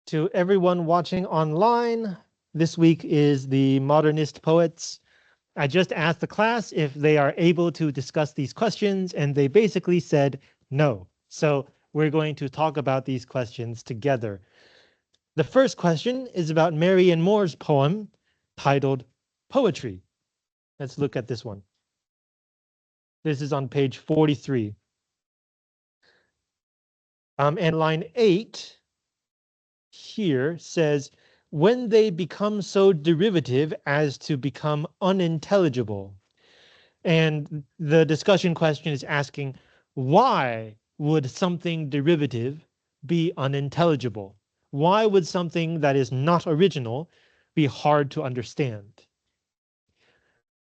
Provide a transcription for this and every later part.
To everyone watching online, this week is the Modernist Poets. I just asked the class if they are able to discuss these questions, and they basically said no. So we're going to talk about these questions together. The first question is about Marianne Moore's poem titled Poetry. Let's look at this one. This is on page 43. And line 8 here says, when they become so derivative as to become unintelligible. And the discussion question is asking, why would something derivative be unintelligible? Why would something that is not original be hard to understand?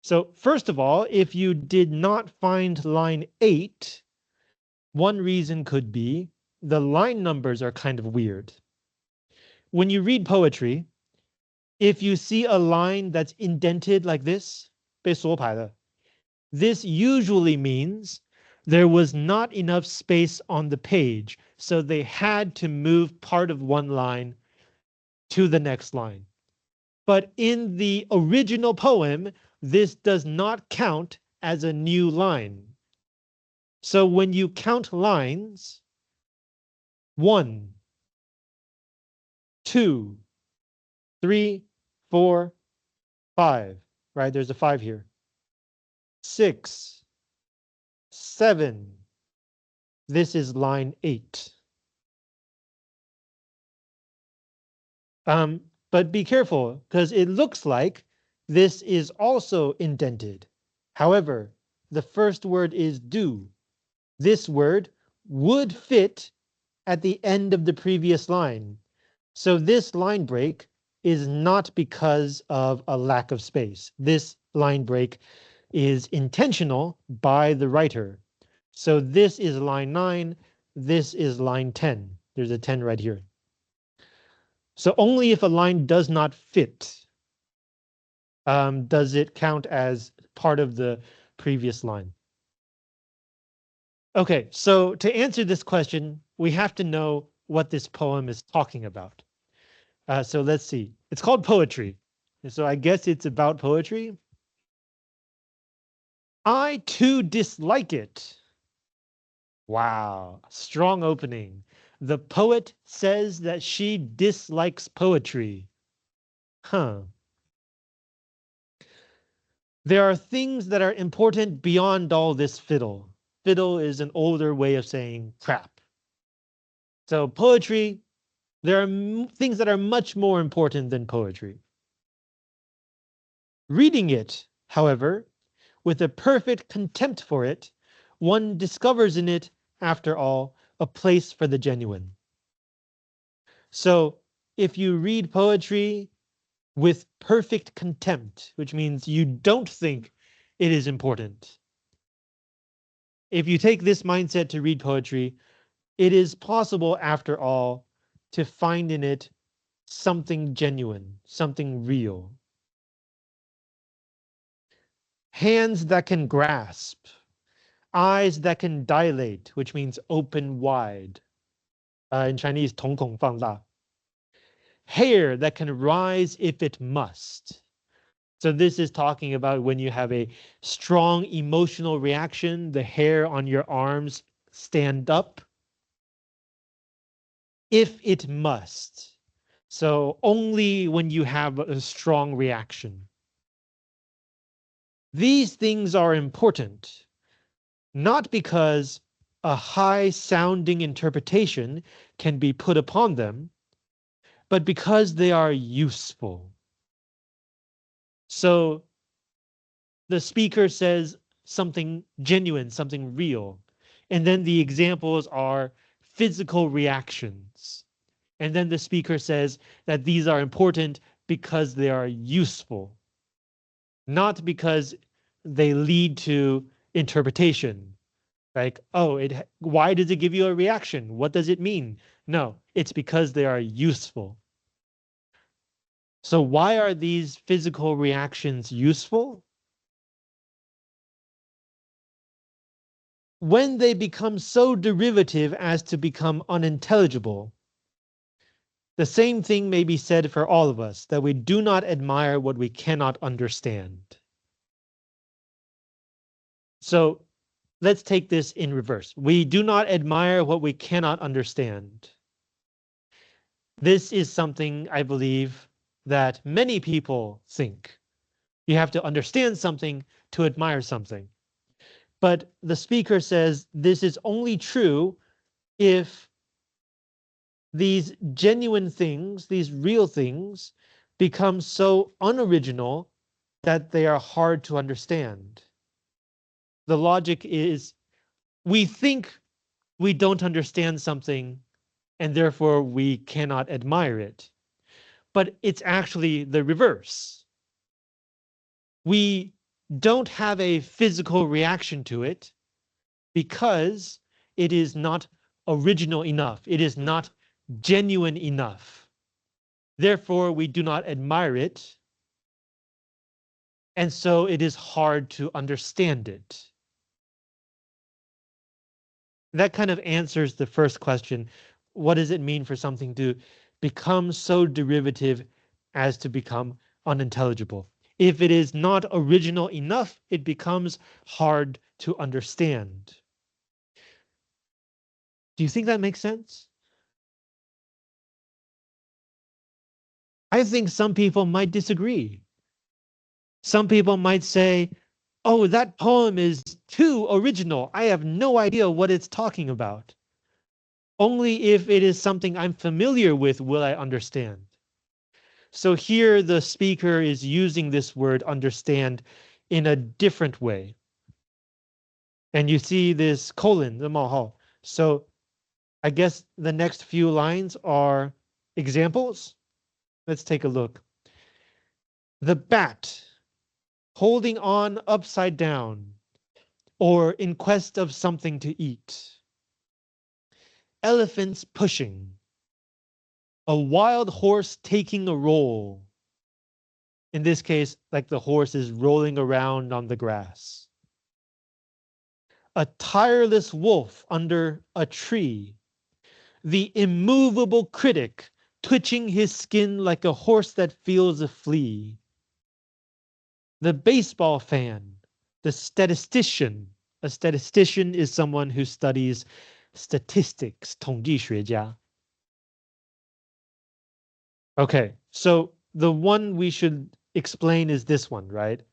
So first of all, if you did not find line 8, one reason could be the line numbers are kind of weird. When you read poetry, if you see a line that's indented like this, 被缩排了, this usually means there was not enough space on the page, so they had to move part of one line to the next line. But in the original poem, this does not count as a new line. So when you count lines, 1, 2, 3, 4, 5, right? There's a 5 here. 6, 7. This is line 8. But be careful, because it looks like this is also indented. However, the first word is do. This word would fit at the end of the previous line. So this line break is not because of a lack of space. This line break is intentional by the writer. So this is line 9, this is line 10. There's a 10 right here. So only if a line does not fit does it count as part of the previous line. Okay, so to answer this question, we have to know what this poem is talking about. So let's see. It's called poetry. So I guess it's about poetry. I too dislike it. Wow, strong opening. The poet says that she dislikes poetry. Huh. There are things that are important beyond all this fiddle. Fiddle is an older way of saying crap. So poetry, there are things that are much more important than poetry. Reading it, however, with a perfect contempt for it, one discovers in it, after all, a place for the genuine. So if you read poetry with perfect contempt, which means you don't think it is important, if you take this mindset to read poetry, it is possible, after all, to find in it something genuine, something real. Hands that can grasp, eyes that can dilate, which means open wide. In Chinese, 瞳孔放大. Hair that can rise if it must. So this is talking about when you have a strong emotional reaction, the hair on your arms stand up. If it must. So only when you have a strong reaction. These things are important, not because a high-sounding interpretation can be put upon them, but because they are useful. So the speaker says something genuine, something real, and then the examples are physical reactions. And then the speaker says that these are important because they are useful, not because they lead to interpretation. Like, oh, why does it give you a reaction? What does it mean? No, it's because they are useful. So why are these physical reactions useful? When they become so derivative as to become unintelligible, The same thing may be said for all of us, that we do not admire what we cannot understand. So let's take this in reverse. We do not admire what we cannot understand. This is something I believe that many people think. You have to understand something to admire something. But the speaker says this is only true if these genuine things, these real things, become so unoriginal that they are hard to understand. The logic is we think we don't understand something and therefore we cannot admire it. But it's actually the reverse. We don't have a physical reaction to it because it is not original enough. It is not genuine enough. Therefore, we do not admire it. And so it is hard to understand it. That kind of answers the first question. What does it mean for something to become so derivative as to become unintelligible? If it is not original enough, it becomes hard to understand. Do you think that makes sense? I think some people might disagree. Some people might say, oh, that poem is too original. I have no idea what it's talking about. Only if it is something I'm familiar with will I understand. So here the speaker is using this word understand in a different way. And you see this colon, the 冒号. So I guess the next few lines are examples. Let's take a look. The bat holding on upside down or in quest of something to eat. Elephants pushing. A wild horse taking a roll. In this case, like the horse is rolling around on the grass. A tireless wolf under a tree. The immovable critic twitching his skin like a horse that feels a flea. The baseball fan, the statistician. A statistician is someone who studies statistics, 统计学家. Okay, so the one we should explain is this one, right?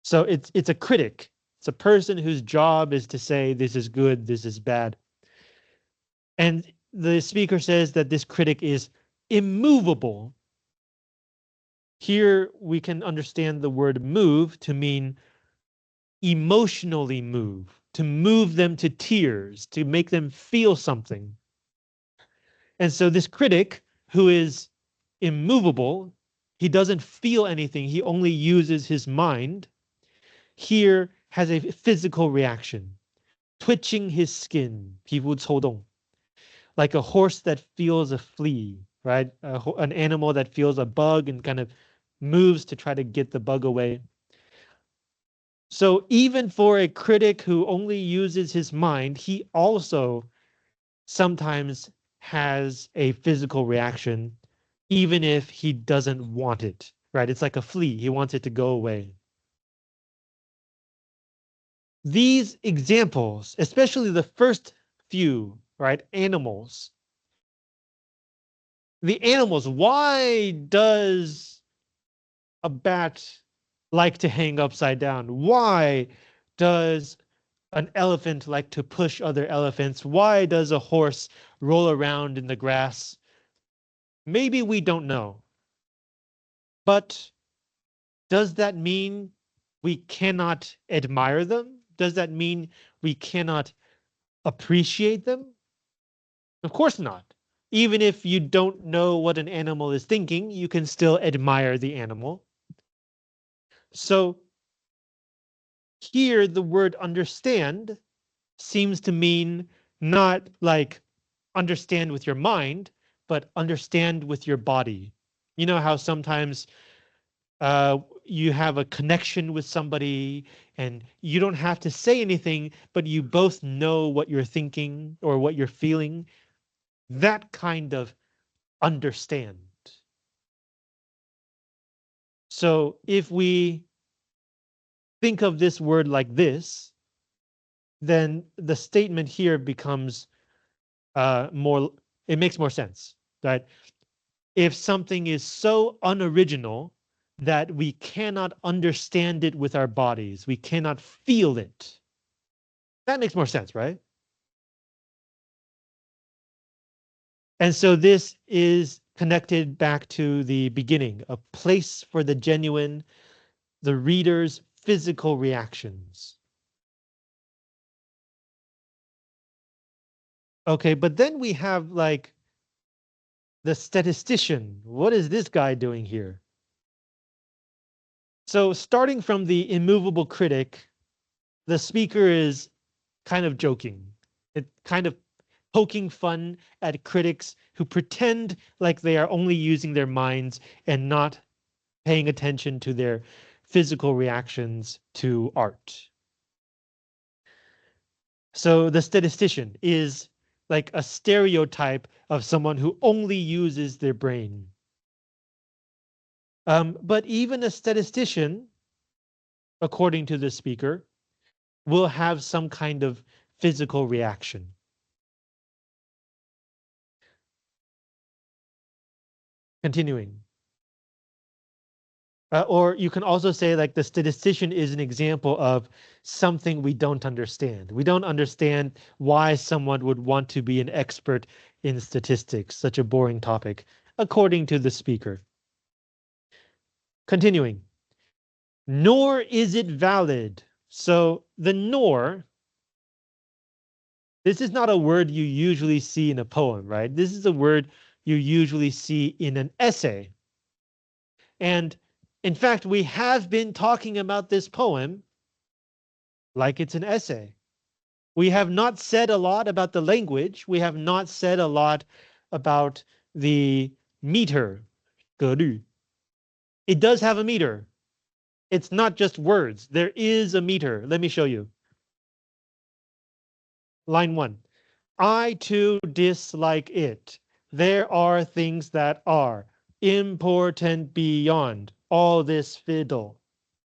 So it's a critic. It's a person whose job is to say this is good, this is bad. And the speaker says that this critic is immovable. Here we can understand the word move to mean emotionally move, to move them to tears, to make them feel something. And so this critic who is immovable, he doesn't feel anything, he only uses his mind, here has a physical reaction, twitching his skin, 皮肤抽动, like a horse that feels a flea, right? An animal that feels a bug and kind of moves to try to get the bug away. So even for a critic who only uses his mind, he also sometimes has a physical reaction, even if he doesn't want it, right? It's like a flea. He wants it to go away. These examples, especially the first few, right? Animals. The animals, why does a bat like to hang upside down? Why does an elephant like to push other elephants? Why does a horse roll around in the grass? Maybe we don't know. But does that mean we cannot admire them? Does that mean we cannot appreciate them? Of course not. Even if you don't know what an animal is thinking, you can still admire the animal. So here the word understand seems to mean not like understand with your mind, but understand with your body. You know how sometimes you have a connection with somebody and you don't have to say anything, but you both know what you're thinking or what you're feeling. That kind of understand. So if we think of this word like this, then the statement here becomes it makes more sense, right? If something is so unoriginal that we cannot understand it with our bodies, we cannot feel it, that makes more sense, right? And so this is connected back to the beginning, a place for the genuine, the reader's physical reactions. Okay, but then we have like the statistician. What is this guy doing here? So starting from the immovable critic, the speaker is kind of joking. It kind of poking fun at critics who pretend like they are only using their minds and not paying attention to their physical reactions to art. So the statistician is like a stereotype of someone who only uses their brain. But even a statistician, according to the speaker, will have some kind of physical reaction. Continuing. Or you can also say like the statistician is an example of something we don't understand. We don't understand why someone would want to be an expert in statistics, such a boring topic, according to the speaker. Continuing. Nor is it valid. So the nor, this is not a word you usually see in a poem, right? This is a word you usually see in an essay. And in fact, we have been talking about this poem like it's an essay. We have not said a lot about the language. We have not said a lot about the meter, 格律. It does have a meter. It's not just words. There is a meter. Let me show you. Line 1. I too dislike it. There are things that are important beyond all this fiddle.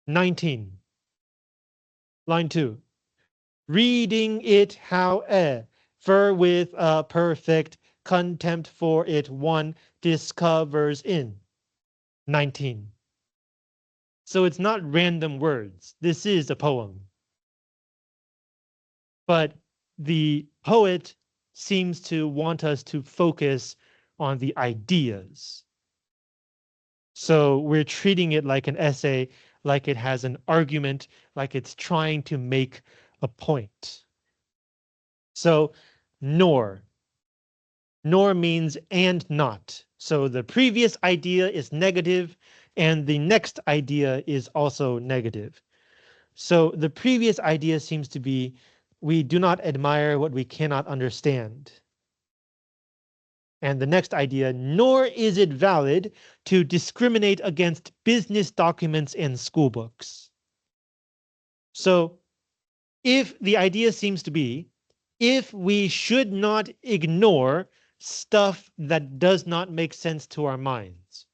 19. Line 2. Reading it, however, with a perfect contempt for it, one discovers in 19. So it's not random words. This is a poem. But the poet seems to want us to focus on the ideas. So we're treating it like an essay, like it has an argument, like it's trying to make a point. So nor means and not. So the previous idea is negative and the next idea is also negative. So the previous idea seems to be we do not admire what we cannot understand. And the next idea, nor is it valid to discriminate against business documents and school books. So if the idea seems to be, if we should not ignore stuff that does not make sense to our minds.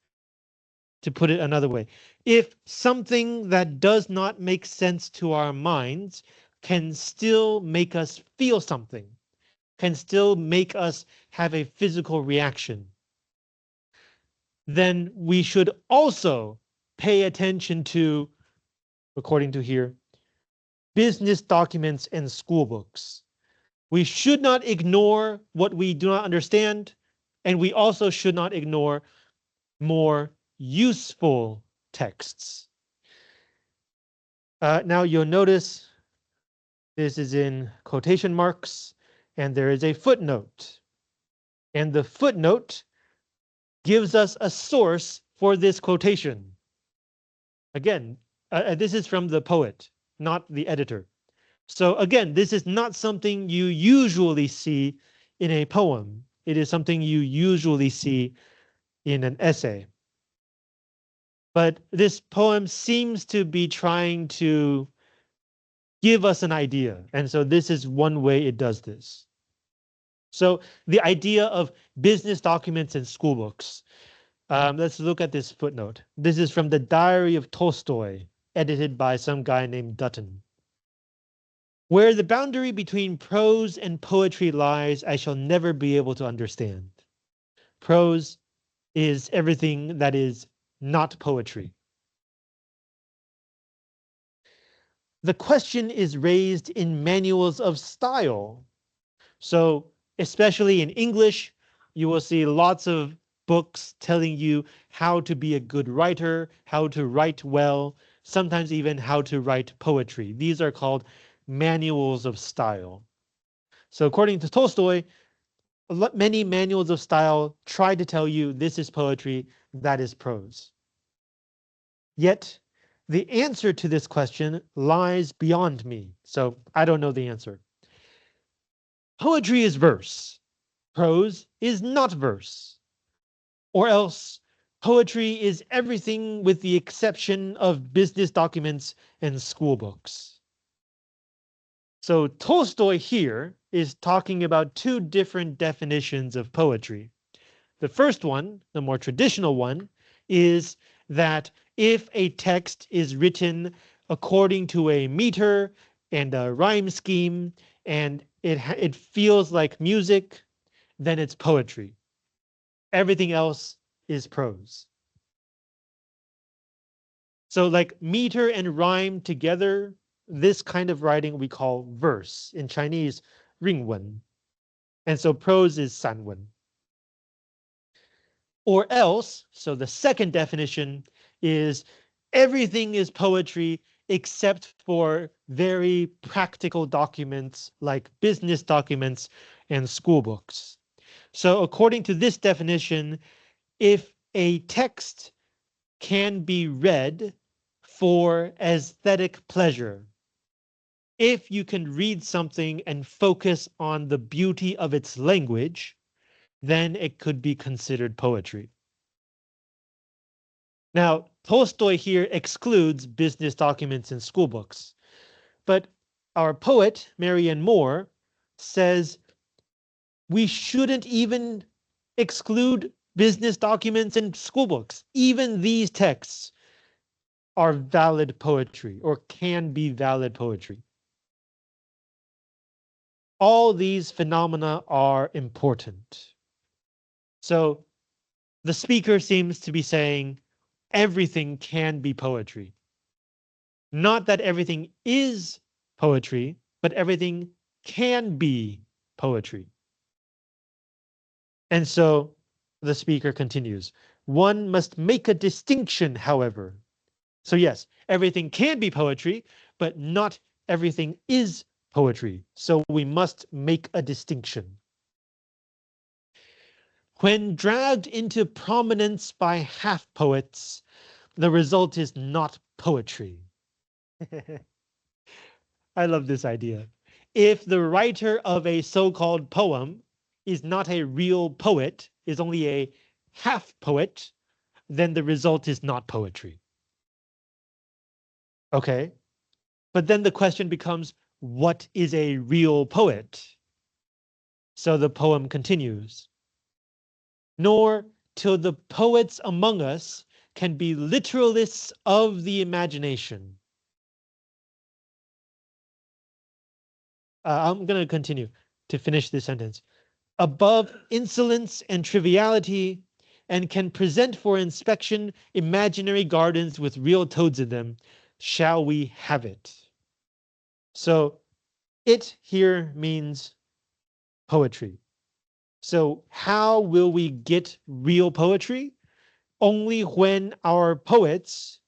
To put it another way, if something that does not make sense to our minds can still make us feel something, can still make us have a physical reaction, then we should also pay attention to, according to here, business documents and school books. We should not ignore what we do not understand, and we also should not ignore more useful texts. Now you'll notice this is in quotation marks, and there is a footnote. And the footnote gives us a source for this quotation. Again, this is from the poet, not the editor. So again, this is not something you usually see in a poem. It is something you usually see in an essay. But this poem seems to be trying to give us an idea. And so this is one way it does this. So the idea of business documents and school books. Let's look at this footnote. This is from the Diary of Tolstoy, edited by some guy named Dutton. Where the boundary between prose and poetry lies, I shall never be able to understand. Prose is everything that is not poetry. The question is raised in manuals of style. So, especially in English, you will see lots of books telling you how to be a good writer, how to write well, sometimes even how to write poetry. These are called manuals of style. So, according to Tolstoy, many manuals of style try to tell you this is poetry, that is prose. Yet, the answer to this question lies beyond me. So, I don't know the answer. Poetry is verse. Prose is not verse. Or else, poetry is everything with the exception of business documents and school books. So Tolstoy here is talking about two different definitions of poetry. The first one, the more traditional one, is that if a text is written according to a meter and a rhyme scheme and it feels like music, then it's poetry. Everything else is prose. So like meter and rhyme together, this kind of writing we call verse. In Chinese, ringwen. And so prose is sanwen. Or else, so the second definition is everything is poetry except for very practical documents like business documents and school books. So according to this definition, if a text can be read for aesthetic pleasure, if you can read something and focus on the beauty of its language, then it could be considered poetry. Now, Tolstoy here excludes business documents and school books, but our poet, Marianne Moore, says we shouldn't even exclude business documents and school books. Even these texts are valid poetry or can be valid poetry. All these phenomena are important. So the speaker seems to be saying everything can be poetry. Not that everything is poetry, but everything can be poetry. And so the speaker continues, one must make a distinction, however. So yes, everything can be poetry, but not everything is poetry. So we must make a distinction. When dragged into prominence by half poets, the result is not poetry. I love this idea. If the writer of a so-called poem is not a real poet, is only a half poet, then the result is not poetry. Okay. But then the question becomes, what is a real poet? So the poem continues. Nor till the poets among us can be literalists of the imagination. I'm going to continue to finish this sentence. Above insolence and triviality, and can present for inspection imaginary gardens with real toads in them, shall we have it? So it here means poetry. So how will we get real poetry? Only when our poets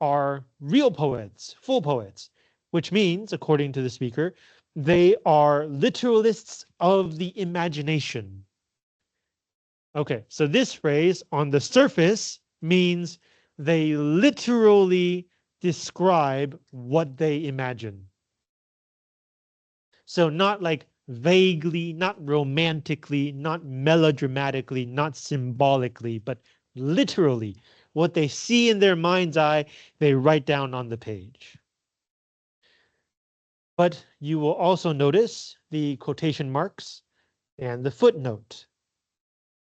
are real poets, full poets, which means, according to the speaker, they are literalists of the imagination. Okay, so this phrase on the surface means they literally describe what they imagine. So not like vaguely, not romantically, not melodramatically, not symbolically, but literally what they see in their mind's eye, they write down on the page. But you will also notice the quotation marks. And the footnote.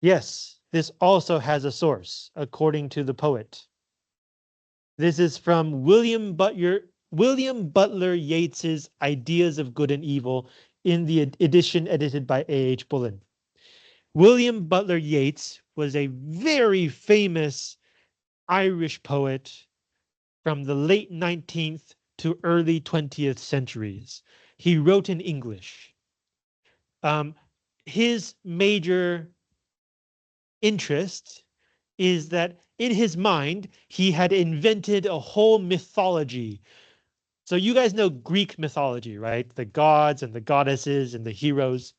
Yes, this also has a source, according to the poet. This is from William Butler Yeats's Ideas of Good and Evil in the edition edited by A.H. Bullen. William Butler Yeats was a very famous Irish poet from the late 19th to early 20th centuries. He wrote in English. His major interest is that in his mind, he had invented a whole mythology. So you guys know Greek mythology, right? The gods and the goddesses and the heroes.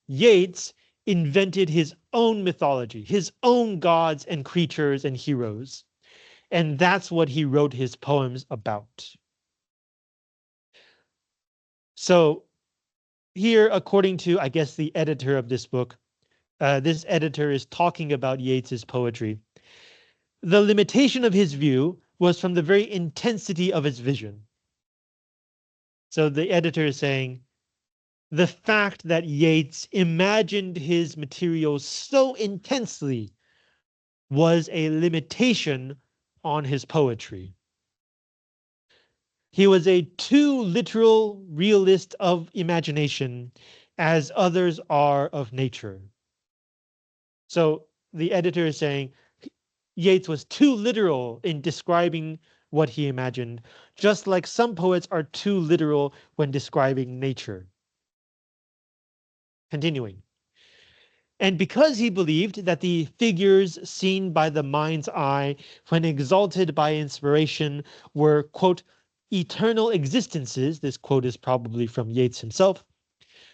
Yeats invented his own mythology, his own gods and creatures and heroes. And that's what he wrote his poems about. So here, according to, I guess, the editor of this book, this editor is talking about Yeats's poetry. The limitation of his view was from the very intensity of his vision. So the editor is saying, the fact that Yeats imagined his material so intensely was a limitation on his poetry. He was a too literal realist of imagination, as others are of nature. So the editor is saying Yeats was too literal in describing what he imagined, just like some poets are too literal when describing nature. Continuing. And because he believed that the figures seen by the mind's eye when exalted by inspiration were, quote, eternal existences, this quote is probably from Yeats himself,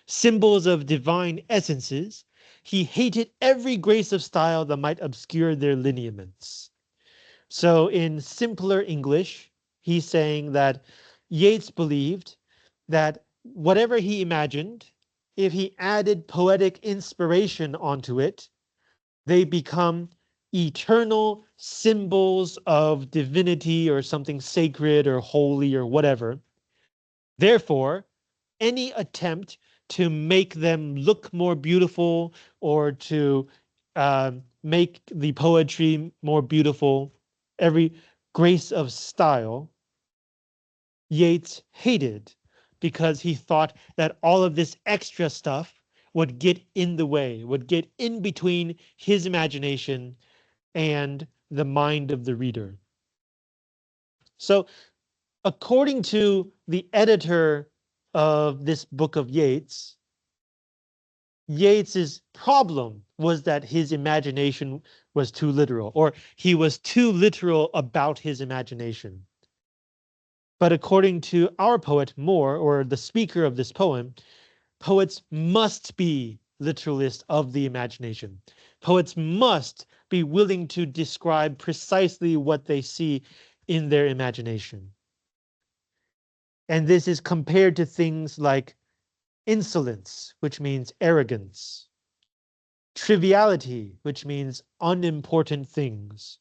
symbols of divine essences, he hated every grace of style that might obscure their lineaments. So in simpler English, he's saying that Yeats believed that whatever he imagined, if he added poetic inspiration onto it, they become eternal symbols of divinity or something sacred or holy or whatever. Therefore, any attempt to make them look more beautiful or to make the poetry more beautiful, every grace of style, Yeats hated because he thought that all of this extra stuff would get in the way, would get in between his imagination and the mind of the reader. So, according to the editor of this book of Yeats, Yeats's problem was that his imagination was too literal, or he was too literal about his imagination. But according to our poet Moore, or the speaker of this poem, poets must be literalists of the imagination. Poets must be willing to describe precisely what they see in their imagination. And this is compared to things like insolence, which means arrogance, triviality, which means unimportant things.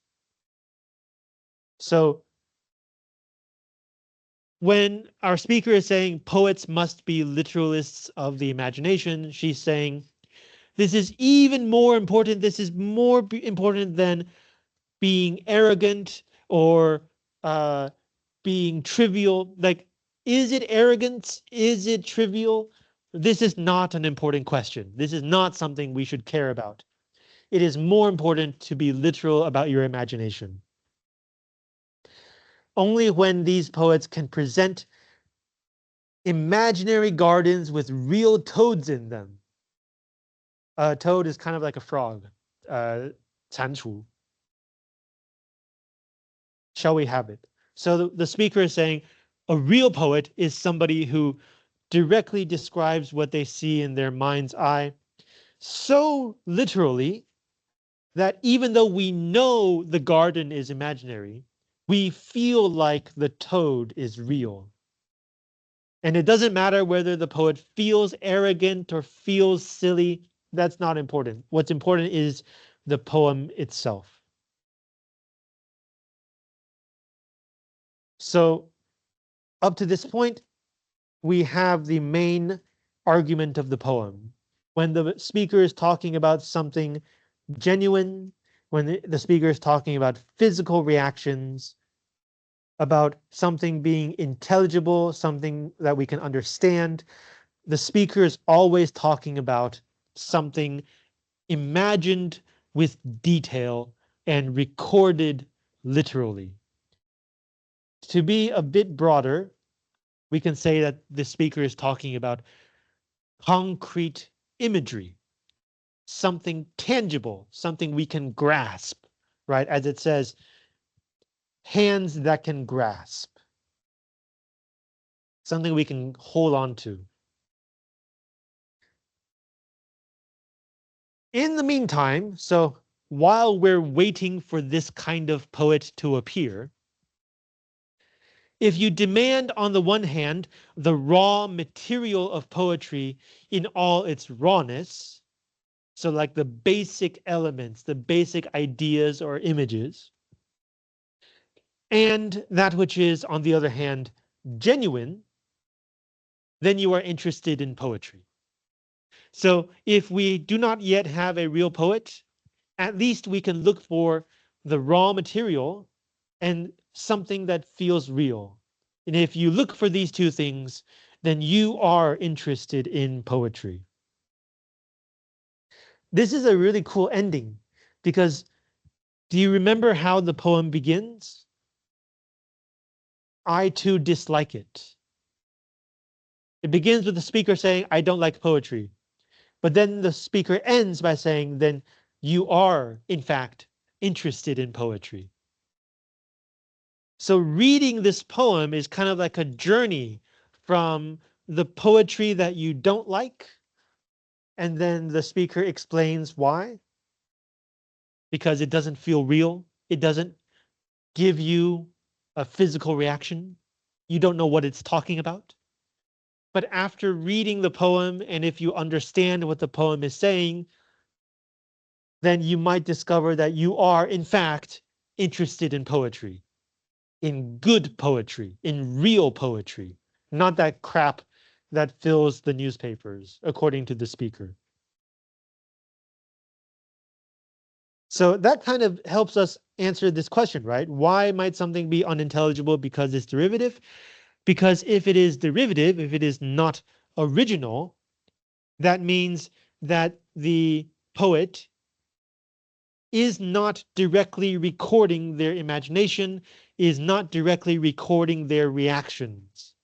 So when our speaker is saying poets must be literalists of the imagination, she's saying this is even more important. This is more important than being arrogant or being trivial. Like, is it arrogance? Is it trivial? This is not an important question. This is not something we should care about. It is more important to be literal about your imagination. Only when these poets can present imaginary gardens with real toads in them. A toad is kind of like a frog. 蟾蜍. Shall we have it? So the speaker is saying a real poet is somebody who directly describes what they see in their mind's eye so literally that even though we know the garden is imaginary, we feel like the toad is real. And it doesn't matter whether the poet feels arrogant or feels silly. That's not important. What's important is the poem itself. So up to this point, we have the main argument of the poem. when the speaker is talking about something genuine, when the speaker is talking about physical reactions, about something being intelligible, something that we can understand, the speaker is always talking about something imagined with detail and recorded literally. To be a bit broader, we can say that the speaker is talking about concrete imagery, something tangible, something we can grasp, right? As it says, hands that can grasp, something we can hold on to. In the meantime, so while we're waiting for this kind of poet to appear, if you demand, on the one hand, the raw material of poetry in all its rawness, so like the basic elements, the basic ideas or images, and that which is, on the other hand, genuine, then you are interested in poetry. So if we do not yet have a real poet, at least we can look for the raw material and something that feels real. And if you look for these two things, then you are interested in poetry. This is a really cool ending because do you remember how the poem begins? I too dislike it. It begins with the speaker saying, I don't like poetry. But then the speaker ends by saying, then you are, in fact, interested in poetry. So reading this poem is kind of like a journey from the poetry that you don't like, and then the speaker explains why. Because it doesn't feel real. It doesn't give you a physical reaction. You don't know what it's talking about. But after reading the poem, and if you understand what the poem is saying, then you might discover that you are, in fact, interested in poetry, in good poetry, in real poetry, not that crap that fills the newspapers, according to the speaker. So that kind of helps us answer this question, right? Why might something be unintelligible because it's derivative? Because if it is derivative, if it is not original, that means that the poet is not directly recording their imagination, is not directly recording their reactions.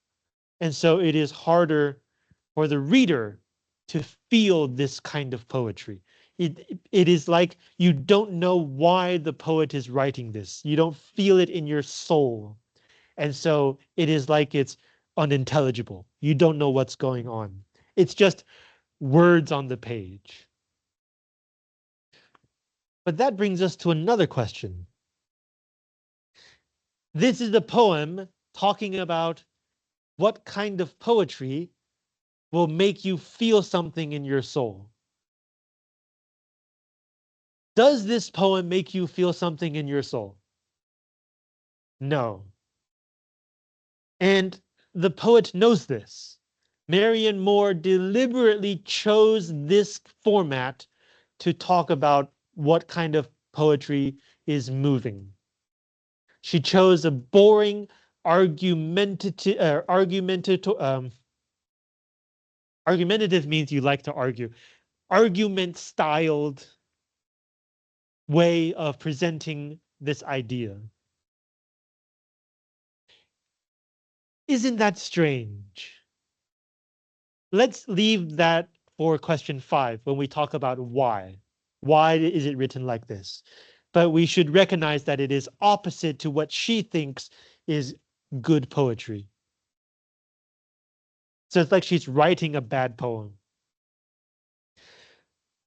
And so it is harder for the reader to feel this kind of poetry. It is like you don't know why the poet is writing this. You don't feel it in your soul. And so it is like it's unintelligible. You don't know what's going on. It's just words on the page. But that brings us to another question. This is a poem talking about what kind of poetry will make you feel something in your soul. Does this poem make you feel something in your soul? No. And the poet knows this. Marianne Moore deliberately chose this format to talk about what kind of poetry is moving. She chose a boring, argumentative means you like to argue, argument-styled way of presenting this idea. Isn't that strange? Let's leave that for question 5 when we talk about why. Why is it written like this? But we should recognize that it is opposite to what she thinks is good poetry. So it's like she's writing a bad poem.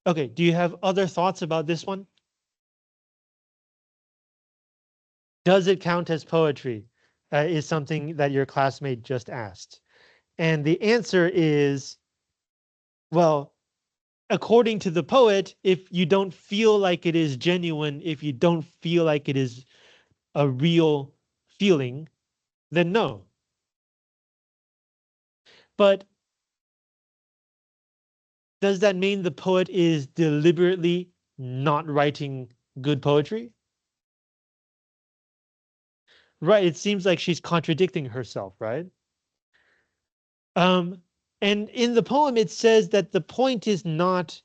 Okay, do you have other thoughts about this one? Does it count as poetry? Is something that your classmate just asked. And the answer is, well, according to the poet, if you don't feel like it is genuine, if you don't feel like it is a real feeling, then no. But Does that mean the poet is deliberately not writing good poetry? Right, it seems like she's contradicting herself, right? Um, and in the poem, it says that the point is not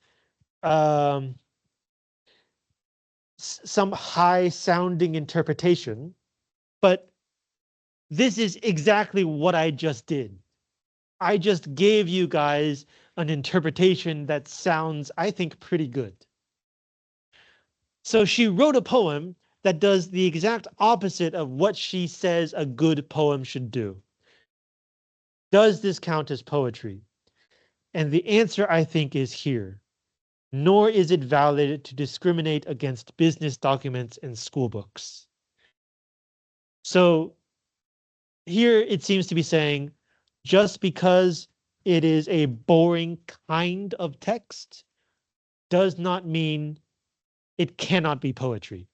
um, some high sounding interpretation, but this is exactly what I just did. I just gave you guys an interpretation that sounds, I think, pretty good. So she wrote a poem that does the exact opposite of what she says a good poem should do. Does this count as poetry? And the answer, I think, is here. Nor is it valid to discriminate against business documents and school books. So here it seems to be saying just because it is a boring kind of text does not mean it cannot be poetry.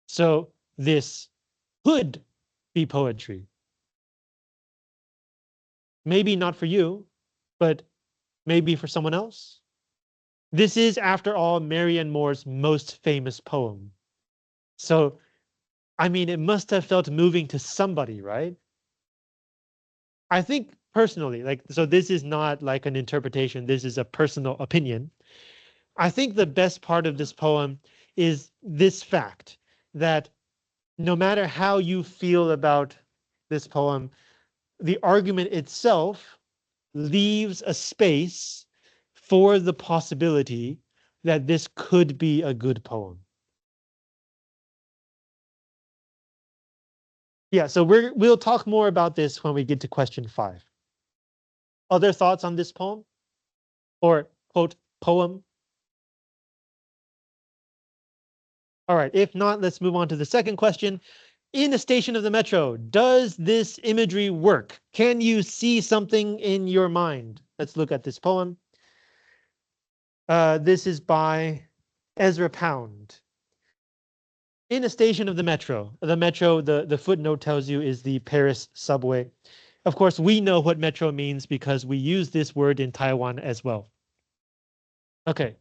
So this could be poetry. Maybe not for you, but maybe for someone else. This is, after all, Marianne Moore's most famous poem. So, I mean, it must have felt moving to somebody, right? I think personally, like, so this is not like an interpretation, this is a personal opinion. I think the best part of this poem is this fact that no matter how you feel about this poem, the argument itself leaves a space for the possibility that this could be a good poem. Yeah, so we'll talk more about this when we get to question 5. Other thoughts on this poem? Or quote, poem? All right, if not, let's move on to the second question. In a station of the metro, does this imagery work? Can you see something in your mind? Let's look at this poem. This is by Ezra Pound. In a station of the metro, the footnote tells you is the Paris subway. Of course, we know what metro means because we use this word in Taiwan as well. Okay,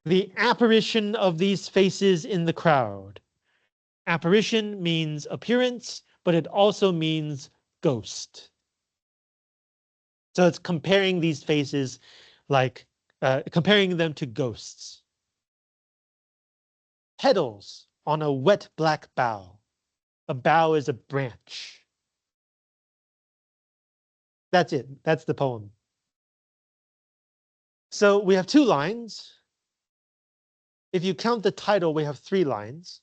the apparition of these faces in the crowd. Apparition means appearance, but it also means ghost. So it's comparing these faces like comparing them to ghosts. Petals on a wet black bough. A bough is a branch. That's it. That's the poem. So we have 2 lines. If you count the title, we have 3 lines.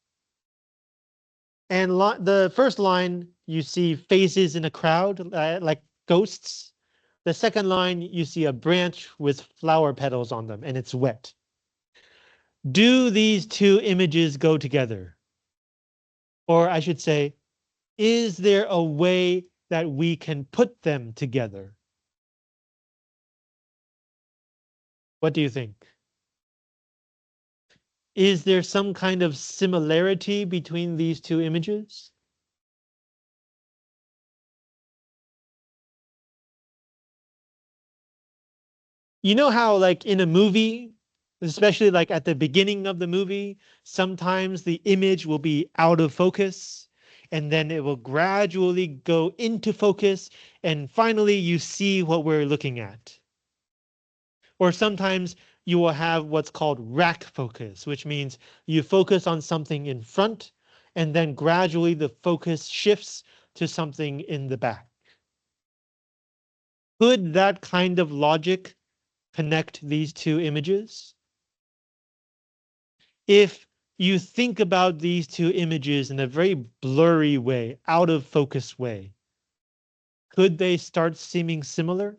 And the first line, you see faces in a crowd, like ghosts. The second line, you see a branch with flower petals on them, and it's wet. Do these 2 images go together? Or I should say, is there a way that we can put them together? What do you think? Is there some kind of similarity between these 2 images? You know how, like in a movie, especially like at the beginning of the movie, sometimes the image will be out of focus and then it will gradually go into focus and finally you see what we're looking at. Or sometimes you will have what's called rack focus, which means you focus on something in front and then gradually the focus shifts to something in the back. Could that kind of logic connect these 2 images? If you think about these 2 images in a very blurry way, out of focus way, could they start seeming similar?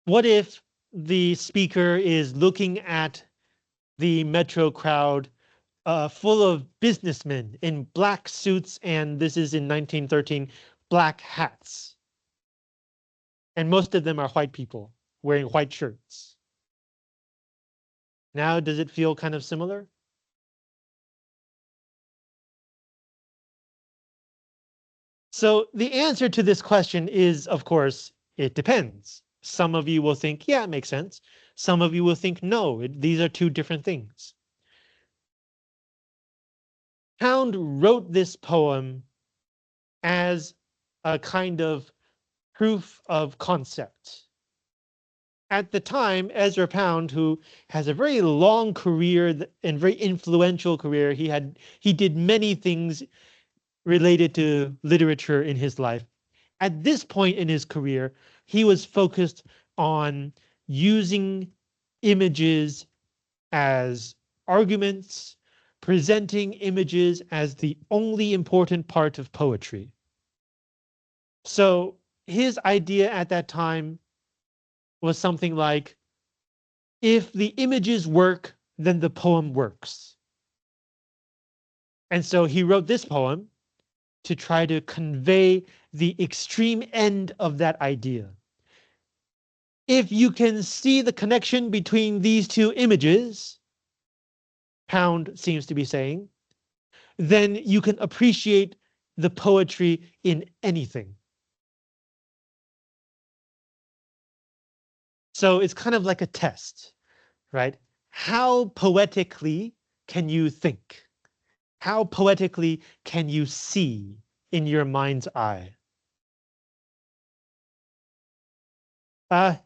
What if the speaker is looking at the metro crowd full of businessmen in black suits, and this is in 1913, black hats. And most of them are white people wearing white shirts. Now, does it feel kind of similar? So the answer to this question is, of course, it depends. Some of you will think, yeah, it makes sense. Some of you will think, no, these are two different things. Pound wrote this poem as a kind of proof of concept. At the time, Ezra Pound, who has a very long career and very influential career, he did many things related to literature in his life. At this point in his career, he was focused on using images as arguments, presenting images as the only important part of poetry. So his idea at that time was something like, if the images work, then the poem works. And so he wrote this poem to try to convey the extreme end of that idea. If you can see the connection between these two images, Pound seems to be saying, then you can appreciate the poetry in anything. So it's kind of like a test, right? How poetically can you think? How poetically can you see in your mind's eye?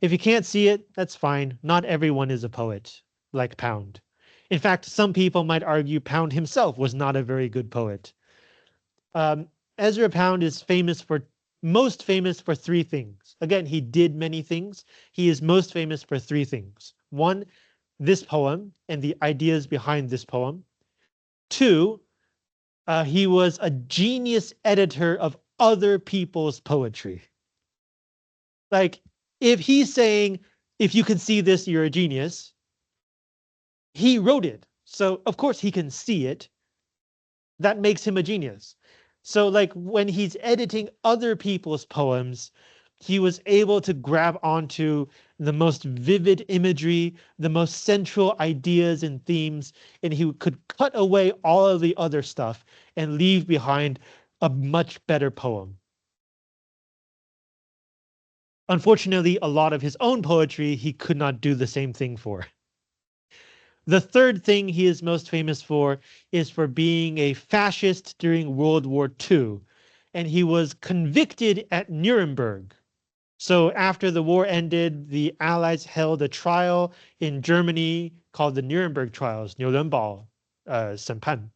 If you can't see it, that's fine. Not everyone is a poet like Pound. In fact, some people might argue Pound himself was not a very good poet. Ezra Pound is most famous for three things. Again, he did many things. He is most famous for three things. One, this poem and the ideas behind this poem. Two, he was a genius editor of other people's poetry. Like, if he's saying, if you can see this, you're a genius, he wrote it. So, of course, he can see it. That makes him a genius. So, like, when he's editing other people's poems, he was able to grab onto the most vivid imagery, the most central ideas and themes, and he could cut away all of the other stuff and leave behind a much better poem. Unfortunately, a lot of his own poetry he could not do the same thing for. The third thing he is most famous for is for being a fascist during World War II, and he was convicted at Nuremberg. So after the war ended, the Allies held a trial in Germany called the Nuremberg trials, 审判,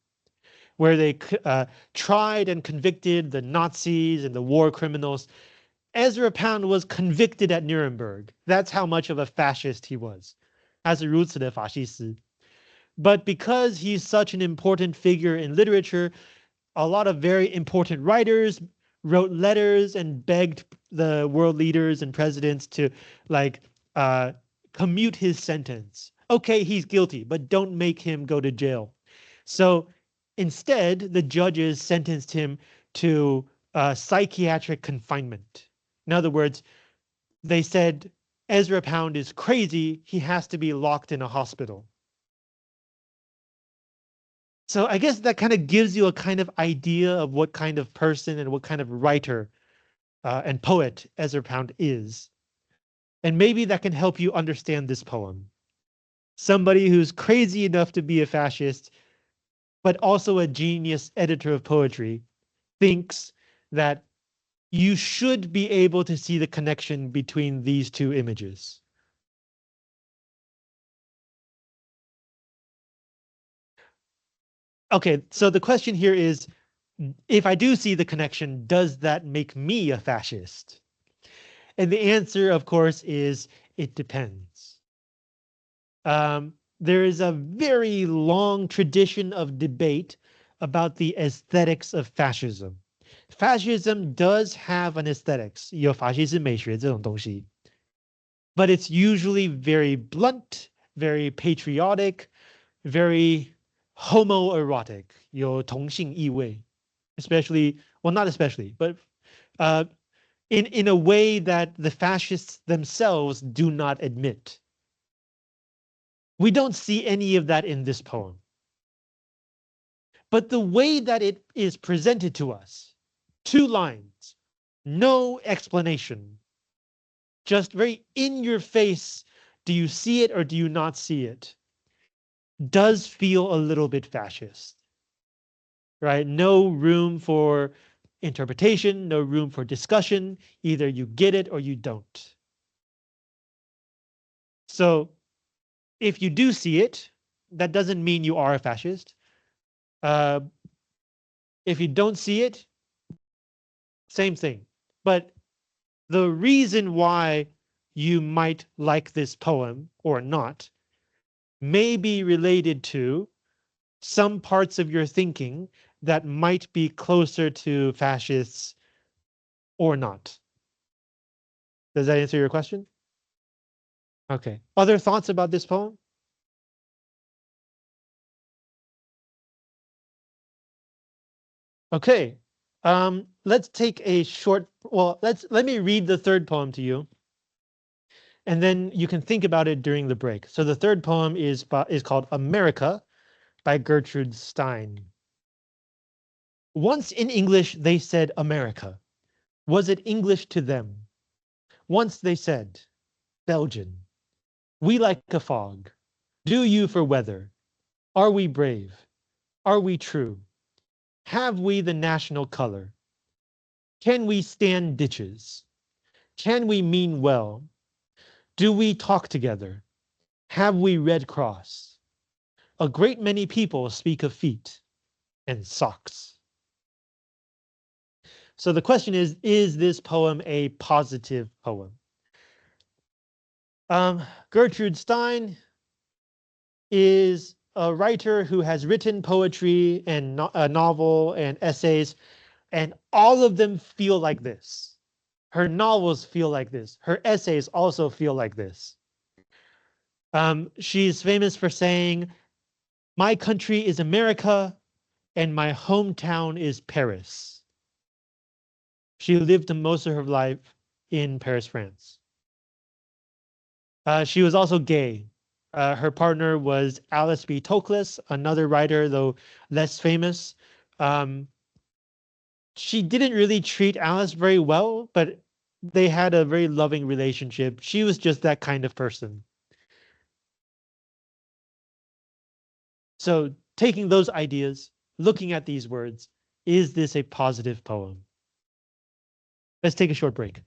where they tried and convicted the Nazis and the war criminals. Ezra Pound was convicted at Nuremberg. That's how much of a fascist he was. 他是如此的法西斯. But because he's such an important figure in literature, a lot of very important writers wrote letters and begged the world leaders and presidents to commute his sentence. Okay, he's guilty, but don't make him go to jail. So instead, the judges sentenced him to psychiatric confinement. In other words, they said Ezra Pound is crazy. He has to be locked in a hospital. So I guess that kind of gives you a kind of idea of what kind of person and what kind of writer and poet Ezra Pound is. And maybe that can help you understand this poem. Somebody who's crazy enough to be a fascist, but also a genius editor of poetry, thinks that you should be able to see the connection between these two images. Okay, so the question here is, if I do see the connection, does that make me a fascist? And the answer, of course, is it depends. There is a very long tradition of debate about the aesthetics of fascism. Fascism does have an aesthetics, 有法西斯美学这种东西, but it's usually very blunt, very patriotic, very homoerotic, 有同性意味, especially, well, not especially, but in a way that the fascists themselves do not admit. We don't see any of that in this poem. But the way that it is presented to us, two lines, No explanation. Just very in your face. Do you see it or do you not see it? Does feel a little bit fascist, right? No room for interpretation, no room for discussion. Either you get it or you don't. So if you do see it, that doesn't mean you are a fascist. Uh, if you don't see it, same thing. But the reason why you might like this poem or not may be related to some parts of your thinking that might be closer to fascists or not. Does that answer your question? Okay. Other thoughts about this poem? Okay. Let's take a short, well, let me read the third poem to you, and then you can think about it during the break. So the third poem is called America by Gertrude Stein. Once in English they said America. Was it English to them? Once they said Belgian. We like a fog. Do you for weather? Are we brave? Are we true? Have we the national color? Can we stand ditches? Can we mean well? Do we talk together? Have we Red Cross? A great many people speak of feet and socks. So the question is this poem a positive poem? Gertrude Stein is a writer who has written poetry and a novel and essays, and all of them feel like this. Her novels feel like this. Her essays also feel like this. She's famous for saying, "My country is America, and my hometown is Paris." She lived most of her life in Paris, France. She was also gay. Her partner was Alice B. Toklas, another writer, though less famous. Um, she didn't really treat Alice very well, but they had a very loving relationship. She was just that kind of person. So, taking those ideas, looking at these words, is this a positive poem? Let's take a short break.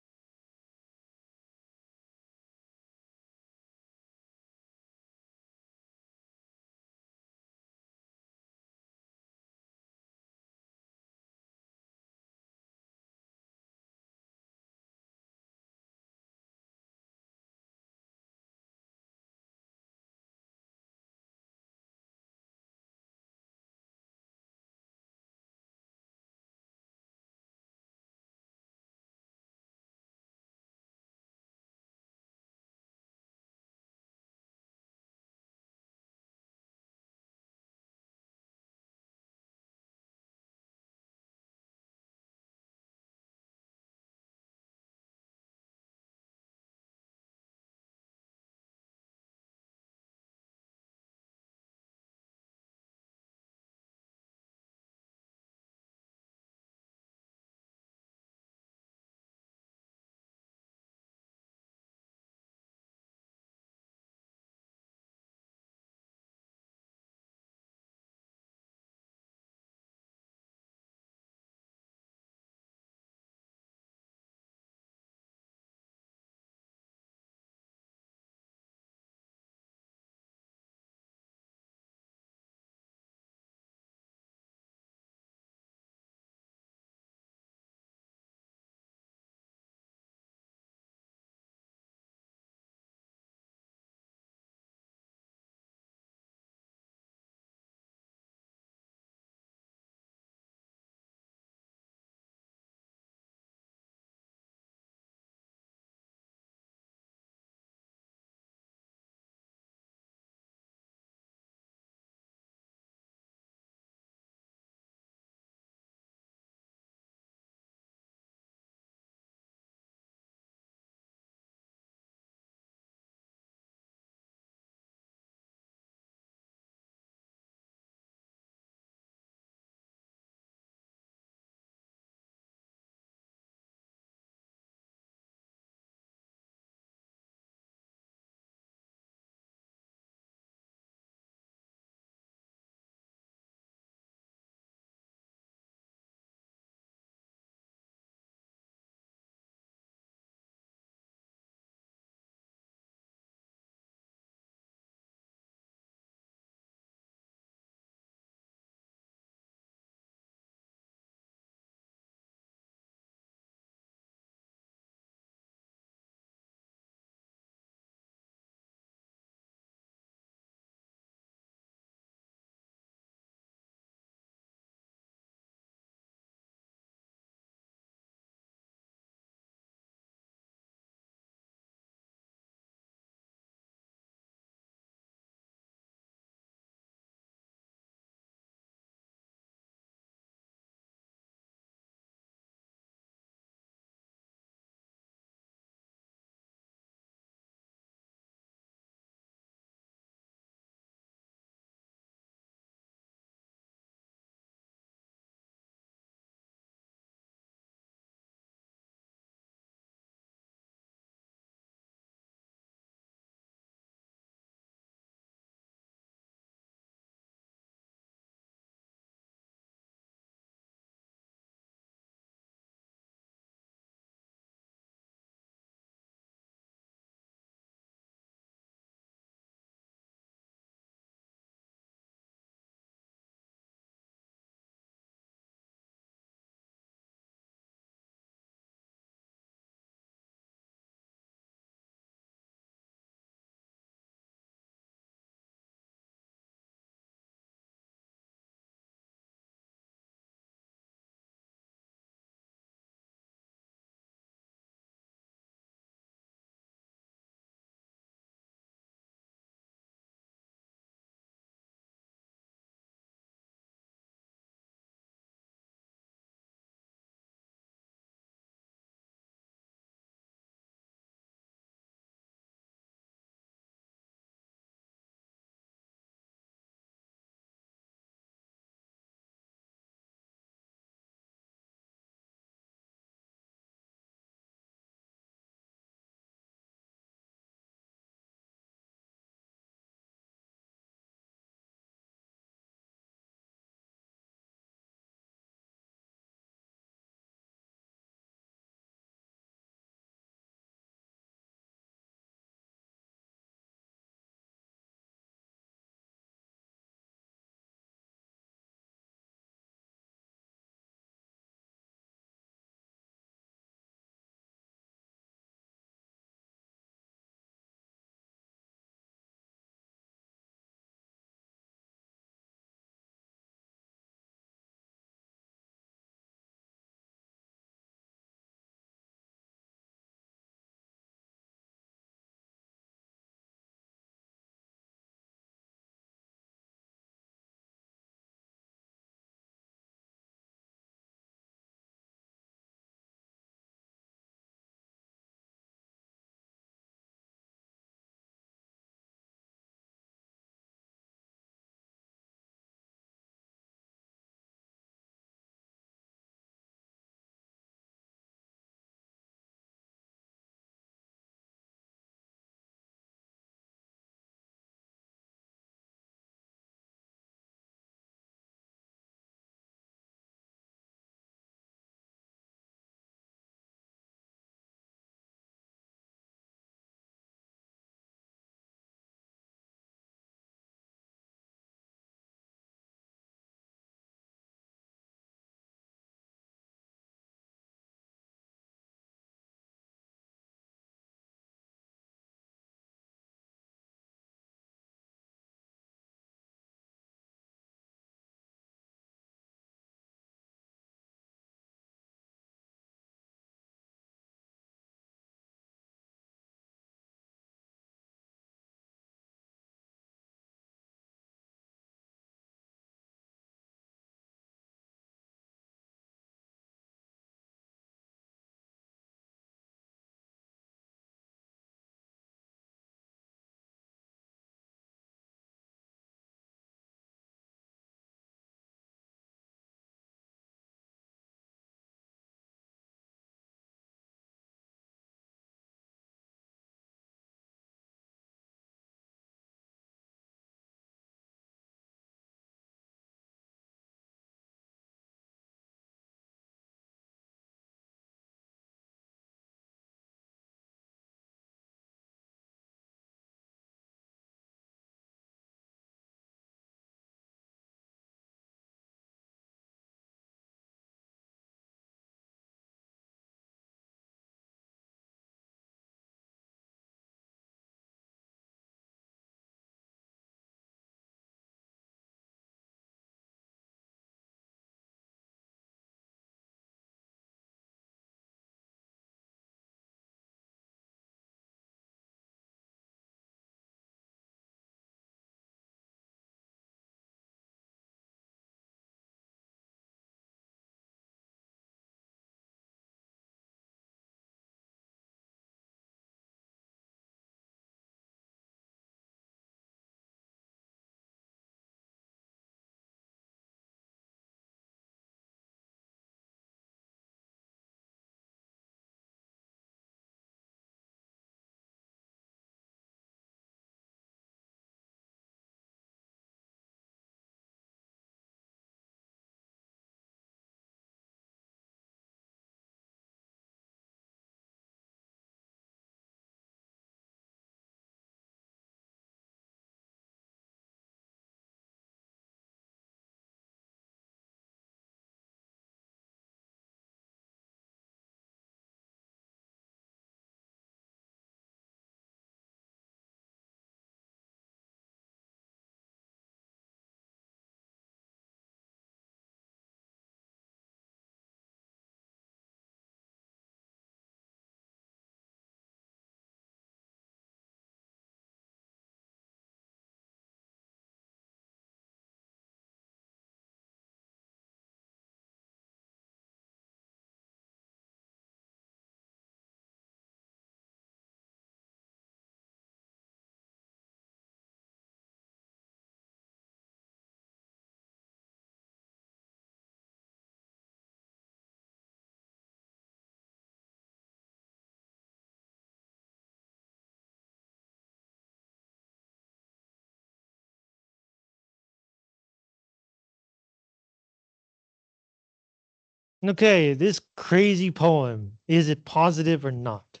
Okay, this crazy poem, is it positive or not?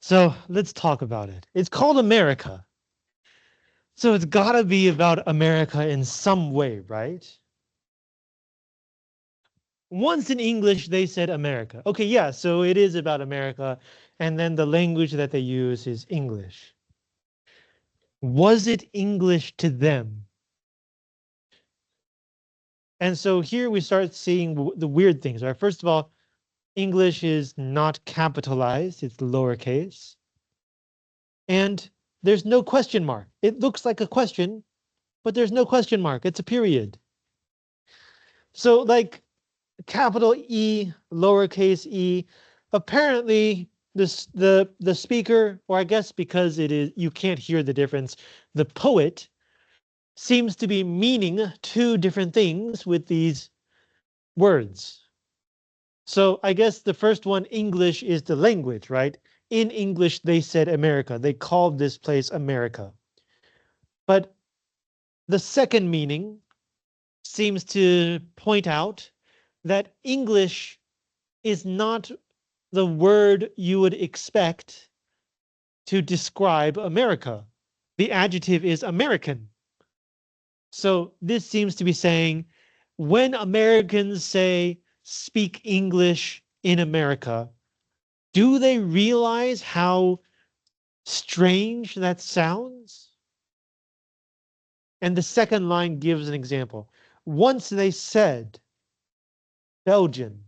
So let's talk about it. It's called America. So it's gotta be about America in some way, right? Once in English, they said America. Okay, yeah, so it is about America. And then the language that they use is English. Was it English to them? And so here we start seeing the weird things, right? First of all, English is not capitalized, it's lowercase. And there's no question mark. It looks like a question, but there's no question mark. It's a period. So like capital E, lowercase e, apparently the speaker, or I guess because it is you can't hear the difference, the poet seems to be meaning two different things with these words. So I guess the first one, English, is the language, right? In English, they said America. They called this place America. But the second meaning seems to point out that English is not the word you would expect to describe America. The adjective is American. So this seems to be saying when Americans say speak English in America, do they realize how strange that sounds? And the second line gives an example. Once they said Belgian.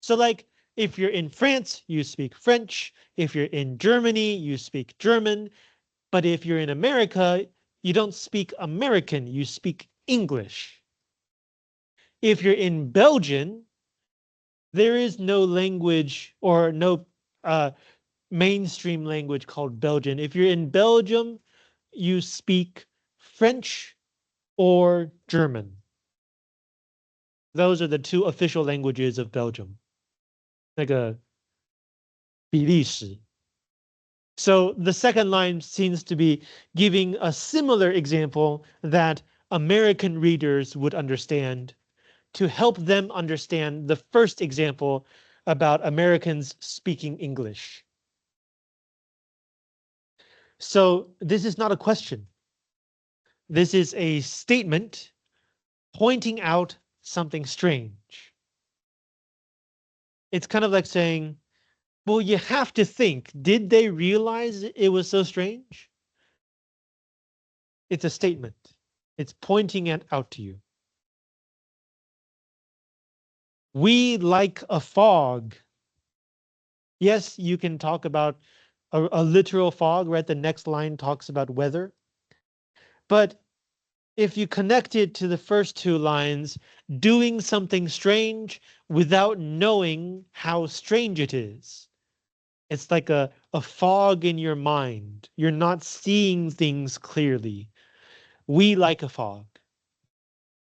So like if you're in France, you speak French. If you're in Germany, you speak German. But if you're in America, you don't speak American, you speak English. If you're in Belgium, there is no language or no uh, mainstream language called Belgian. If you're in Belgium, you speak French or German. Those are the two official languages of Belgium. 那个比利时. So the second line seems to be giving a similar example that American readers would understand to help them understand the first example about Americans speaking English. So this is not a question. This is a statement pointing out something strange. It's kind of like saying, well, you have to think, did they realize it was so strange? It's a statement. It's pointing it out to you. We like a fog. Yes, you can talk about a literal fog, right? The next line talks about weather. But if you connect it to the first two lines, doing something strange without knowing how strange it is. It's like a fog in your mind. You're not seeing things clearly. We like a fog.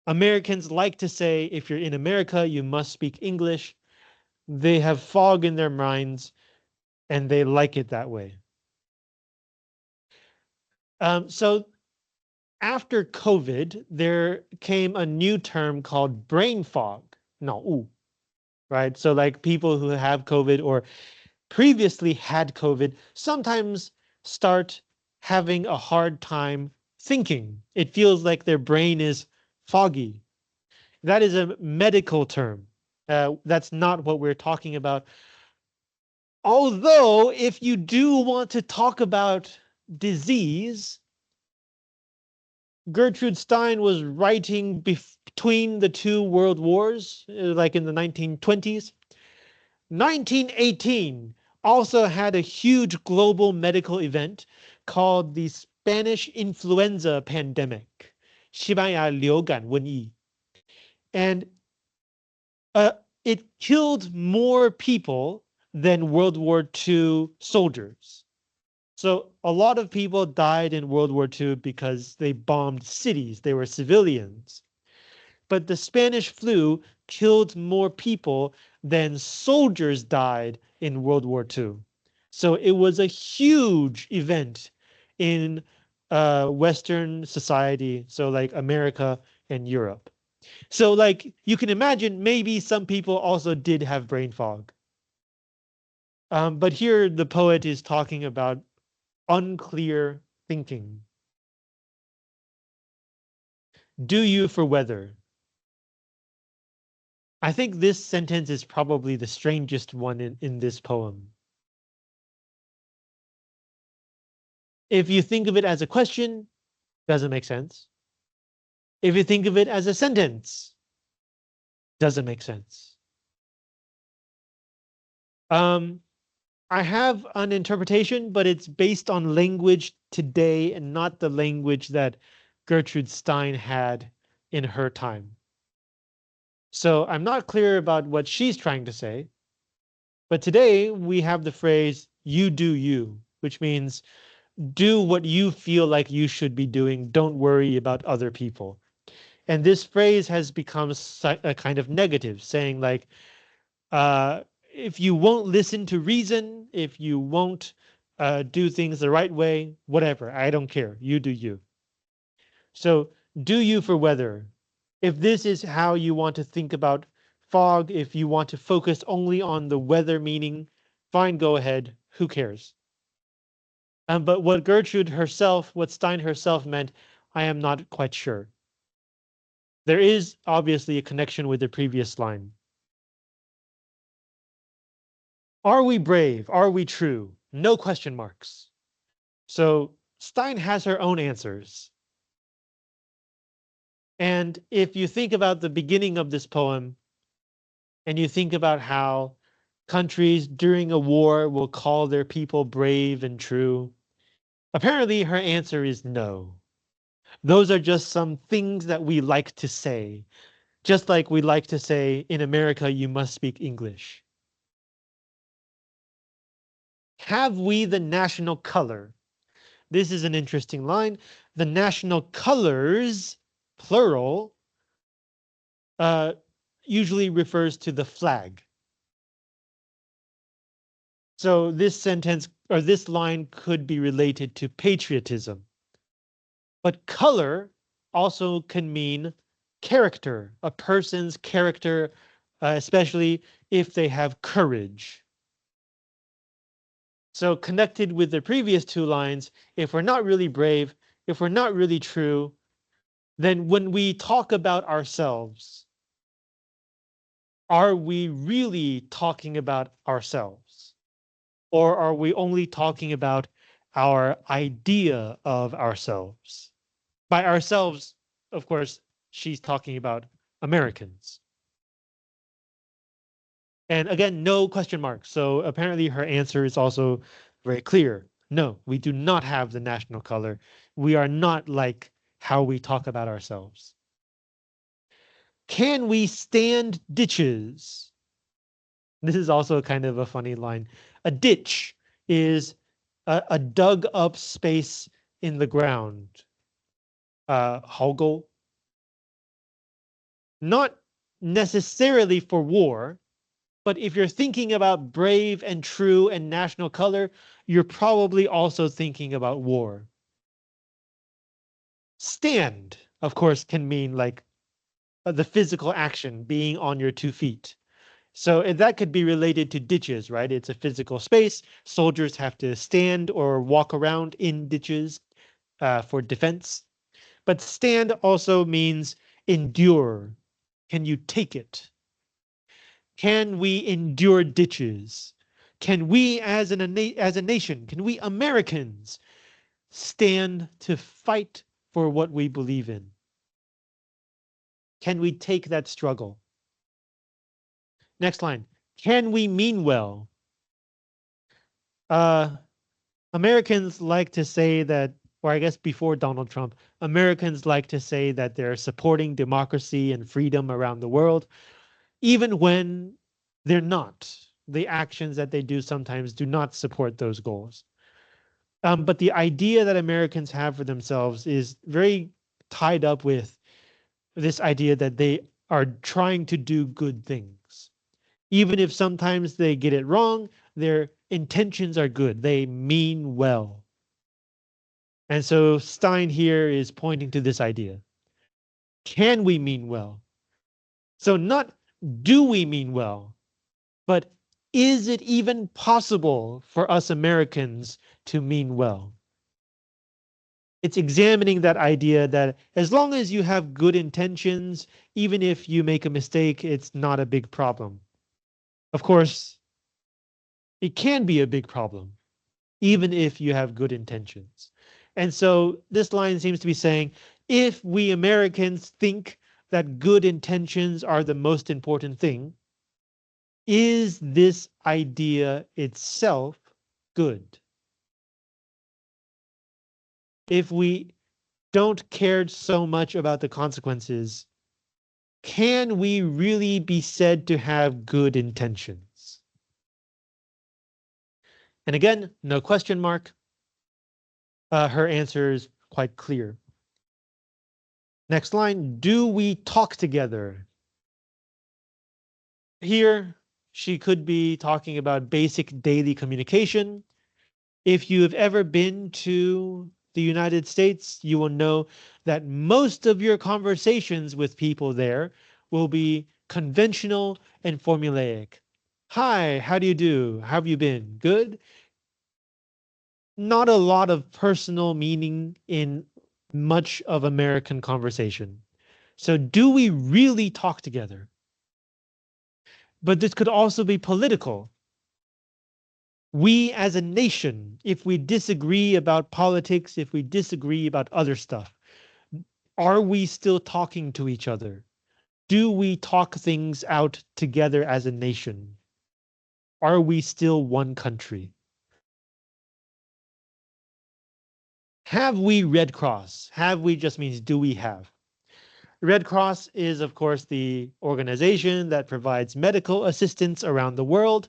Americans like to say, if you're in America, you must speak English. They have fog in their minds and they like it that way. So after COVID, there came a new term called brain fog. 脑雾, right? So like people who have COVID or previously had COVID sometimes start having a hard time thinking. It feels like their brain is foggy. That is a medical term. That's not what we're talking about. Although, if you do want to talk about disease, Gertrude Stein was writing between the two world wars, like in the 1920s. 1918 also had a huge global medical event called the Spanish influenza pandemic, 西班牙流感瘟疫. And it killed more people than World War II soldiers. So a lot of people died in World War II because they bombed cities. They were civilians. But the Spanish flu killed more people than soldiers died in World War II. So it was a huge event in Western society, so like America and Europe. So like you can imagine maybe some people also did have brain fog. But here the poet is talking about unclear thinking. Do you for weather? I think this sentence is probably the strangest one in this poem. If you think of it as a question, doesn't make sense. If you think of it as a sentence, doesn't make sense. Um, I have an interpretation, but it's based on language today and not the language that Gertrude Stein had in her time. So I'm not clear about what she's trying to say, but today we have the phrase you do you, which means do what you feel like you should be doing. Don't worry about other people. And this phrase has become a kind of negative, saying like, uh, if you won't listen to reason, if you won't do things the right way, whatever, I don't care. You do you. So do you for weather. If this is how you want to think about fog, if you want to focus only on the weather meaning, fine, go ahead. Who cares? But what Gertrude herself, what Stein herself meant, I am not quite sure. There is obviously a connection with the previous line. Are we brave? Are we true? No question marks. So Stein has her own answers. And if you think about the beginning of this poem and you think about how countries during a war will call their people brave and true, apparently her answer is no. Those are just some things that we like to say, just like we like to say in America, you must speak English. Have we the national color? This is an interesting line. The national colors, plural, uh, usually refers to the flag. So this sentence or this line could be related to patriotism. But color also can mean character, a person's character, especially if they have courage. So connected with the previous two lines, if we're not really brave, if we're not really true, then when we talk about ourselves, are we really talking about ourselves? Or are we only talking about our idea of ourselves? By ourselves, of course, she's talking about Americans. And again, no question mark. So apparently her answer is also very clear. No, we do not have the national color. We are not like how we talk about ourselves. Can we stand ditches? This is also kind of a funny line. A ditch is a dug up space in the ground. Hoggle. Not necessarily for war, but if you're thinking about brave and true and national color, you're probably also thinking about war. Stand, of course, can mean like the physical action, being on your 2 feet. So that could be related to ditches, right? It's a physical space. Soldiers have to stand or walk around in ditches for defense. But stand also means endure. Can you take it? Can we endure ditches? Can we, as as a nation, can we Americans stand to fight for what we believe in? Can we take that struggle? Next line. Can we mean well? Uh, Americans like to say that, or I guess before Donald Trump, Americans like to say that they're supporting democracy and freedom around the world, even when they're not. The actions that they do sometimes do not support those goals. But the idea that Americans have for themselves is very tied up with this idea that they are trying to do good things. Even if sometimes they get it wrong, their intentions are good. They mean well. And so Stein here is pointing to this idea. Can we mean well? So not do we mean well, but is it even possible for us Americans to mean well? It's examining that idea that as long as you have good intentions, even if you make a mistake, it's not a big problem. Of course, it can be a big problem, even if you have good intentions. And so this line seems to be saying, if we Americans think that good intentions are the most important thing, is this idea itself good? If we don't care so much about the consequences, can we really be said to have good intentions? And again, no question mark. Her answer is quite clear. Next line, do we talk together? Here, she could be talking about basic daily communication. If you have ever been to the United States, you will know that most of your conversations with people there will be conventional and formulaic. Hi, how do you do? How have you been? Good? Not a lot of personal meaning in much of American conversation. So do we really talk together? But this could also be political. We as a nation, if we disagree about politics, if we disagree about other stuff, are we still talking to each other? Do we talk things out together as a nation? Are we still one country? Have we Red Cross? Have we just means do we have? Red Cross is, of course, the organization that provides medical assistance around the world.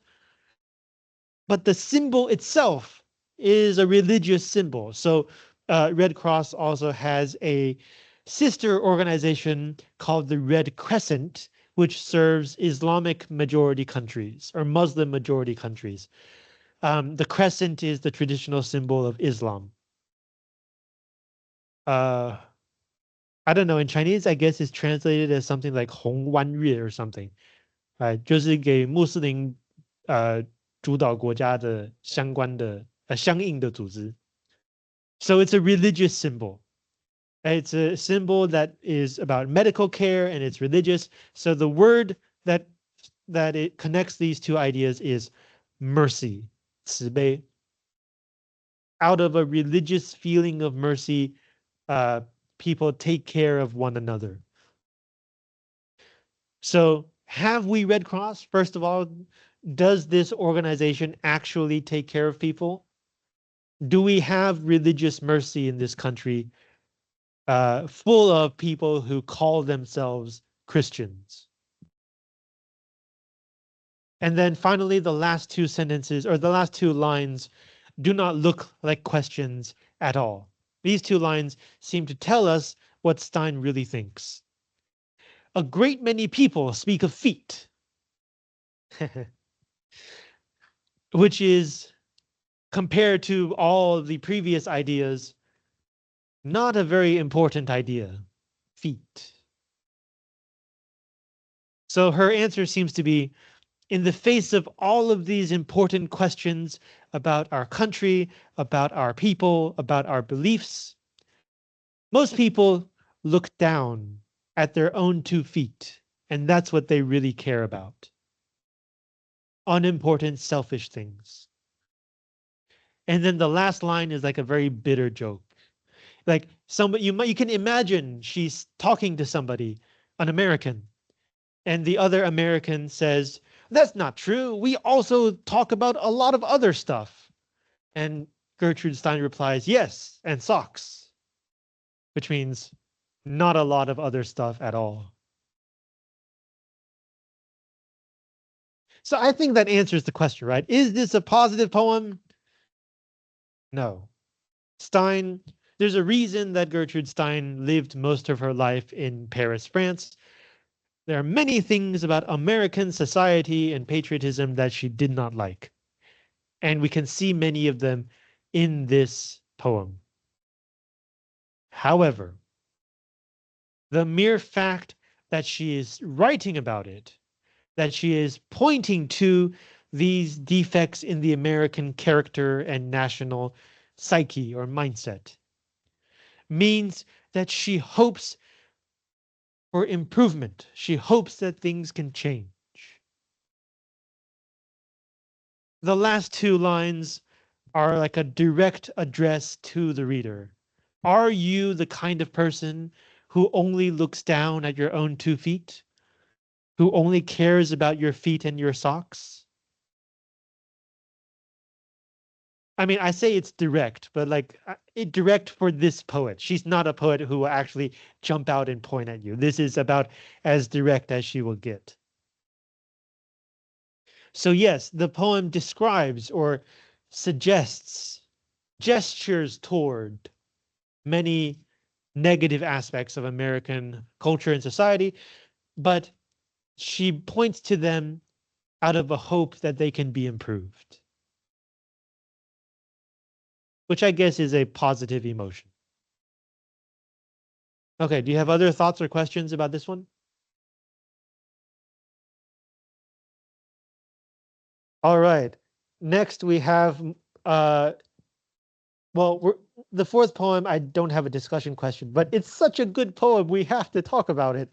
But the symbol itself is a religious symbol. So Red Cross also has a sister organization called the Red Crescent, which serves Islamic majority countries or Muslim majority countries. The crescent is the traditional symbol of Islam. Uh, I don't know. In Chinese, I guess it's translated as something like 红弯月 or something. 就是给穆斯林主导国家的相关的相应的组织。So it's a religious symbol. It's a symbol that is about medical care and it's religious. So the word that it connects these two ideas is mercy, 慈悲. Out of a religious feeling of mercy, people take care of one another. So have we Red Cross? First of all, does this organization actually take care of people? Do we have religious mercy in this country full of people who call themselves Christians? And then finally, the last two sentences or the last two lines do not look like questions at all. These two lines seem to tell us what Stein really thinks. A great many people speak of feet, which is, compared to all the previous ideas, not a very important idea. Feet. So her answer seems to be, in the face of all of these important questions about our country, about our people, about our beliefs, most people look down at their own 2 feet, and that's what they really care about. Unimportant, selfish things. And then the last line is like a very bitter joke. Like somebody, you can imagine she's talking to somebody, an American, and the other American says, "That's not true. We also talk about a lot of other stuff." And Gertrude Stein replies, "Yes, and socks," which means not a lot of other stuff at all. So I think that answers the question, right? Is this a positive poem? No. Stein, there's a reason that Gertrude Stein lived most of her life in Paris, France. There are many things about American society and patriotism that she did not like. And we can see many of them in this poem. However, the mere fact that she is writing about it, that she is pointing to these defects in the American character and national psyche or mindset, means that she hopes for improvement. She hopes that things can change. The last two lines are like a direct address to the reader. Are you the kind of person who only looks down at your own 2 feet? Who only cares about your feet and your socks? I mean, I say it's direct, but like it direct for this poet. She's not a poet who will actually jump out and point at you. This is about as direct as she will get. So yes, the poem describes or suggests, gestures toward many negative aspects of American culture and society, but she points to them out of a hope that they can be improved, which I guess is a positive emotion. Okay, do you have other thoughts or questions about this one? All right. Next we have uh well, the fourth poem, I don't have a discussion question, but it's such a good poem, we have to talk about it.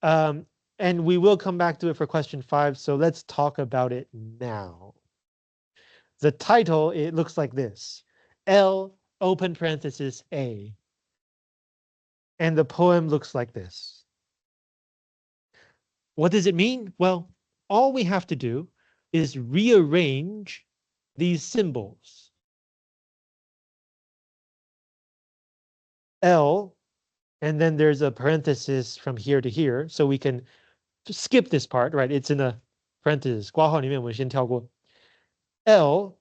Um, and we will come back to it for question 5, so let's talk about it now. The title, it looks like this: L open parenthesis A. And the poem looks like this. What does it mean? Well, all we have to do is rearrange these symbols. L, and then there's a parenthesis from here to here, so we can skip this part, right? It's in a parenthesis. 括号里面我们先跳过 L,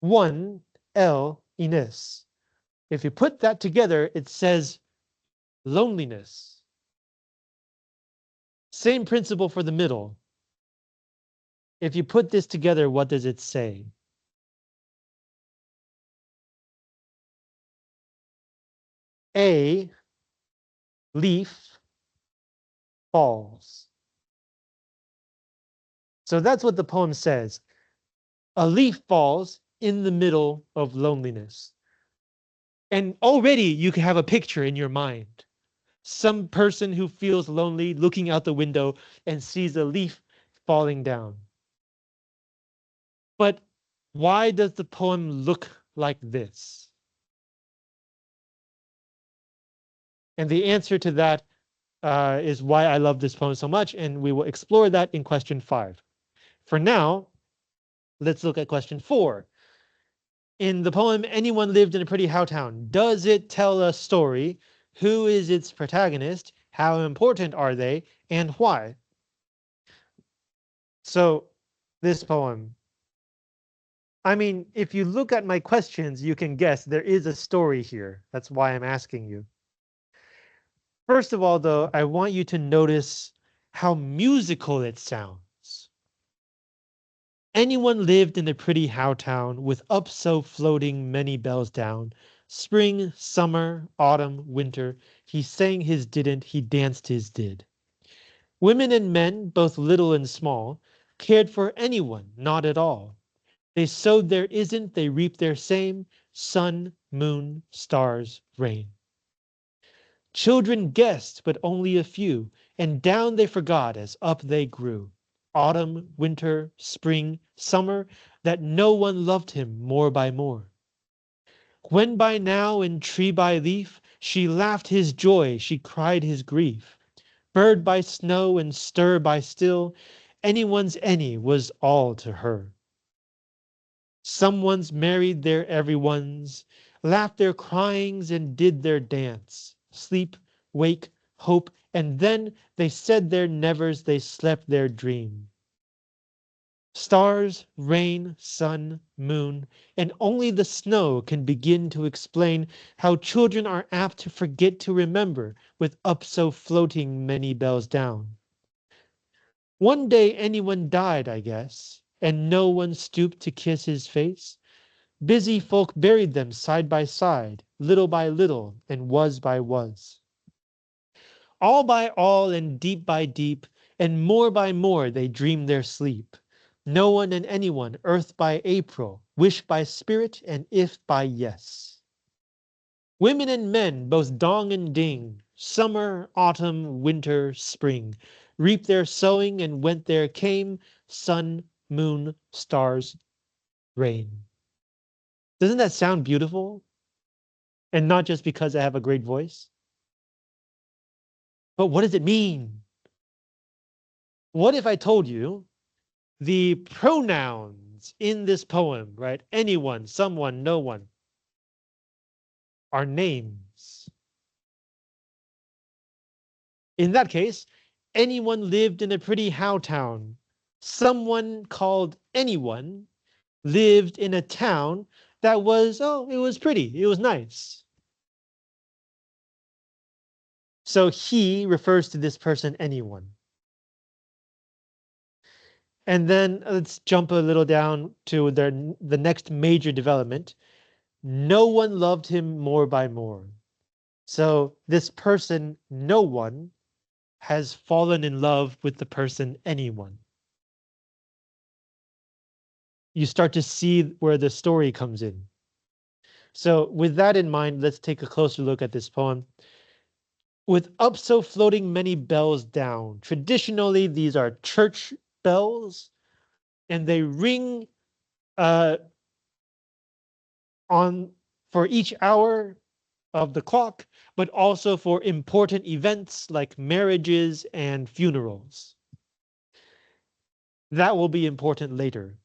1, L, Ines. If you put that together, it says loneliness. Same principle for the middle. If you put this together, what does it say? A leaf falls. So that's what the poem says. A leaf falls in the middle of loneliness. And already you can have a picture in your mind. Some person who feels lonely looking out the window and sees a leaf falling down. But why does the poem look like this? And the answer to that is why I love this poem so much, and we will explore that in question 5. For now, let's look at question 4. In the poem Anyone Lived in a Pretty How Town, does it tell a story? Who is its protagonist? How important are they? And why? So this poem, I mean, if you look at my questions, you can guess there is a story here. That's why I'm asking you. First of all, though, I want you to notice how musical it sounds. Anyone lived in a pretty how town with up so floating many bells down. Spring, summer, autumn, winter, he sang his didn't, he danced his did. Women and men, both little and small, cared for anyone, not at all. They sowed their isn't, they reaped their same, sun, moon, stars, rain. Children guessed, but only a few, and down they forgot as up they grew. Autumn, winter, spring, summer, that no one loved him more by more. When by now in tree by leaf, she laughed his joy, she cried his grief. Bird by snow and stir by still, anyone's any was all to her. Someone's married their everyone's, laughed their cryings and did their dance. Sleep, wake, hope, and then they said their nevers, they slept their dream. Stars, rain, sun, moon, and only the snow can begin to explain how children are apt to forget to remember with up so floating many bells down. One day anyone died, I guess, and no one stooped to kiss his face. Busy folk buried them side by side, little by little, and was by was. All by all and deep by deep, and more by more they dream their sleep. No one and anyone, earth by April, wish by spirit and if by yes. Women and men, both dong and ding, summer, autumn, winter, spring, reap their sowing and went there came sun, moon, stars, rain. Doesn't that sound beautiful? And not just because I have a great voice? But what does it mean? What if I told you the pronouns in this poem, right? Anyone, someone, no one, are names. In that case, anyone lived in a pretty how town. Someone called anyone lived in a town that was, oh, it was pretty, it was nice. So he refers to this person, anyone. And then let's jump a little down to the next major development. No one loved him more by more. So this person, no one, has fallen in love with the person, anyone. You start to see where the story comes in. So with that in mind, let's take a closer look at this poem. With up so floating many bells down. Traditionally, these are church bells, and they ring on for each hour of the clock, but also for important events like marriages and funerals. That will be important later.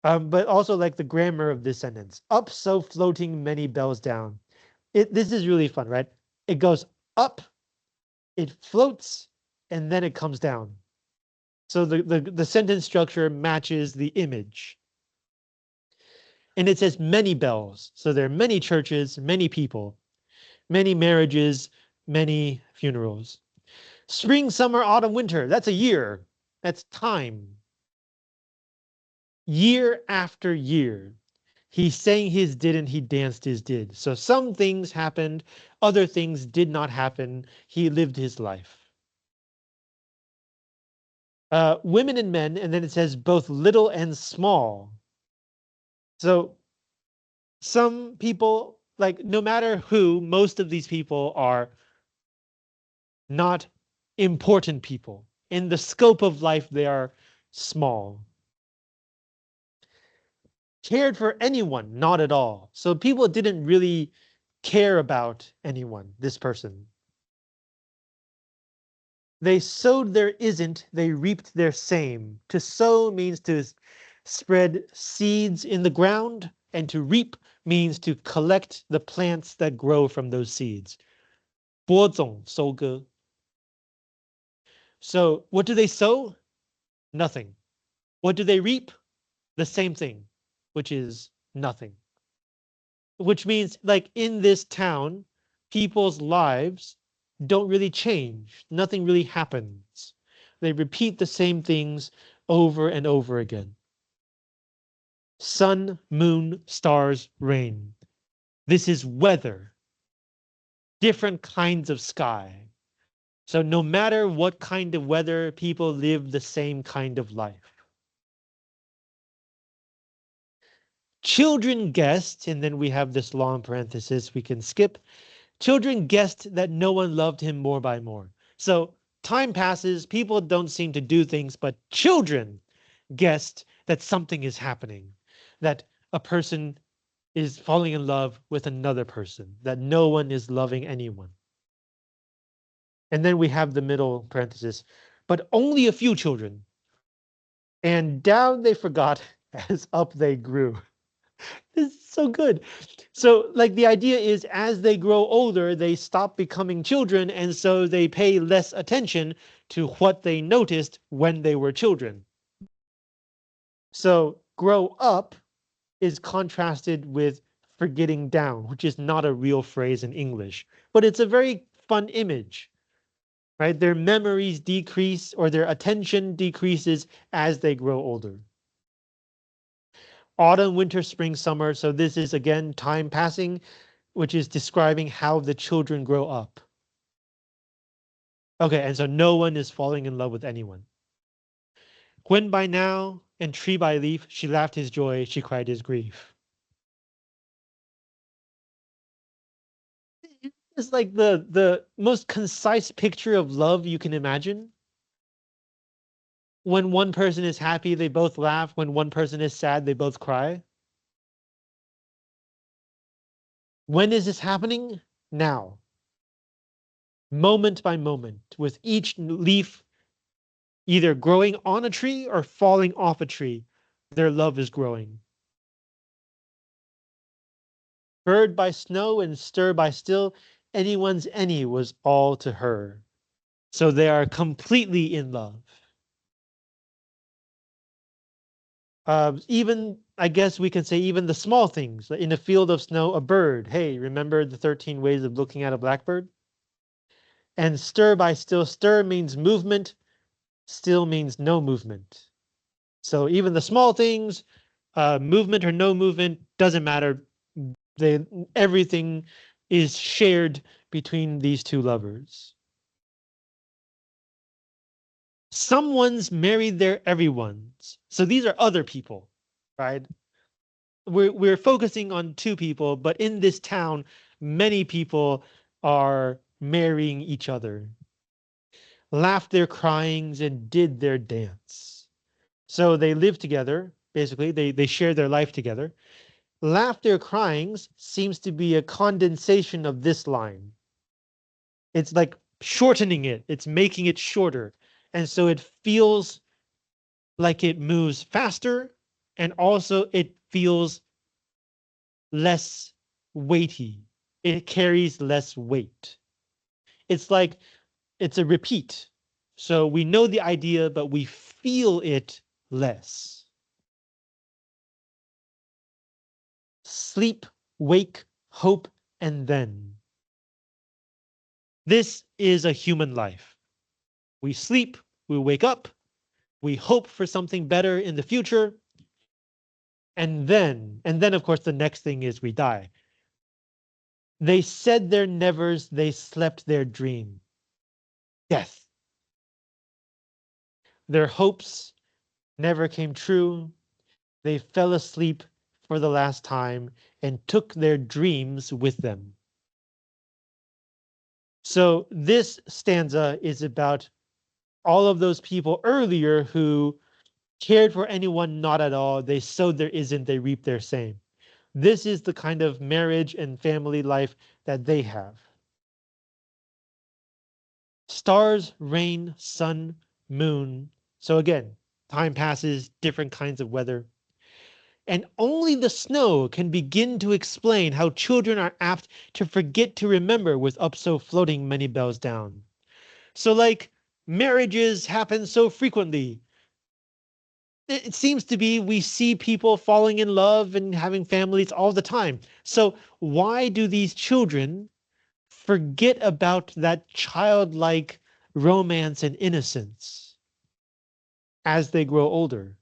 But also like the grammar of this sentence. Up so floating many bells down. This is really fun, right? It goes up, it floats, and then it comes down. So the sentence structure matches the image. And it says many bells. So there are many churches, many people, many marriages, many funerals. Spring, summer, autumn, winter. That's a year. That's time. Year after year. He sang his did and he danced his did. So some things happened, other things did not happen. He lived his life. Women and men, and then it says both little and small. So some people, like no matter who, most of these people are not important people. In the scope of life, they are small. Cared for anyone, not at all. So people didn't really care about anyone, this person. They sowed their isn't, they reaped their same. To sow means to spread seeds in the ground, and to reap means to collect the plants that grow from those seeds. 播种收割. So what do they sow? Nothing. What do they reap? The same thing, which is nothing. Which means like in this town, people's lives don't really change. Nothing really happens. They repeat the same things over and over again. Sun, moon, stars, rain. This is weather. Different kinds of sky. So no matter what kind of weather, people live the same kind of life. Children guessed, and then we have this long parenthesis we can skip. Children guessed that no one loved him more by more. So time passes, people don't seem to do things, but children guessed that something is happening, that a person is falling in love with another person, that no one is loving anyone. And then we have the middle parenthesis, but only a few children. And down they forgot as up they grew. This is so good. So like the idea is as they grow older, they stop becoming children. And so they pay less attention to what they noticed when they were children. So grow up is contrasted with forgetting down, which is not a real phrase in English, but it's a very fun image, right? Their memories decrease or their attention decreases as they grow older. Autumn, winter, spring, summer. So this is again time passing. which is describing how the children grow up. Okay, and so no one is falling in love with anyone. When by now, and tree by leaf, she laughed his joy, she cried his grief. It's like the most concise picture of love you can imagine. When one person is happy, they both laugh. When one person is sad, they both cry. When is this happening? Now. Moment by moment, with each leaf either growing on a tree or falling off a tree, their love is growing. Bird by snow and stir by still, anyone's any was all to her. So they are completely in love. Even, I guess we can say, even the small things. In a field of snow, a bird. Hey, remember the 13 ways of looking at a blackbird? And stir by still, stir means movement, still means no movement. So even the small things, movement or no movement, doesn't matter. They, everything is shared between these two lovers. Someone's married their everyone's. So these are other people, right? We're focusing on two people, but in this town, many people are marrying each other. Laughed their cryings and did their dance. So they live together, basically, they share their life together. Laughed their cryings seems to be a condensation of this line. It's like shortening it, it's making it shorter. And so it feels like it moves faster, and also it feels less weighty. It carries less weight. It's like it's a repeat. So we know the idea, but we feel it less. Sleep, wake, hope, and then. This is a human life. We sleep, we wake up, we hope for something better in the future, and then of course the next thing is we die. They said their nevers, they slept their dream. Death. Their hopes never came true. They fell asleep for the last time and took their dreams with them. So this stanza is about all of those people earlier who cared for anyone not at all. They sowed their isn't, they reap their same. This is the kind of marriage and family life that they have. Stars, rain, sun, moon. So again, time passes, different kinds of weather. And only the snow can begin to explain how children are apt to forget to remember with up so floating many bells down. So like marriages happen so frequently. It seems to be we see people falling in love and having families all the time. So why do these children forget about that childlike romance and innocence as they grow older?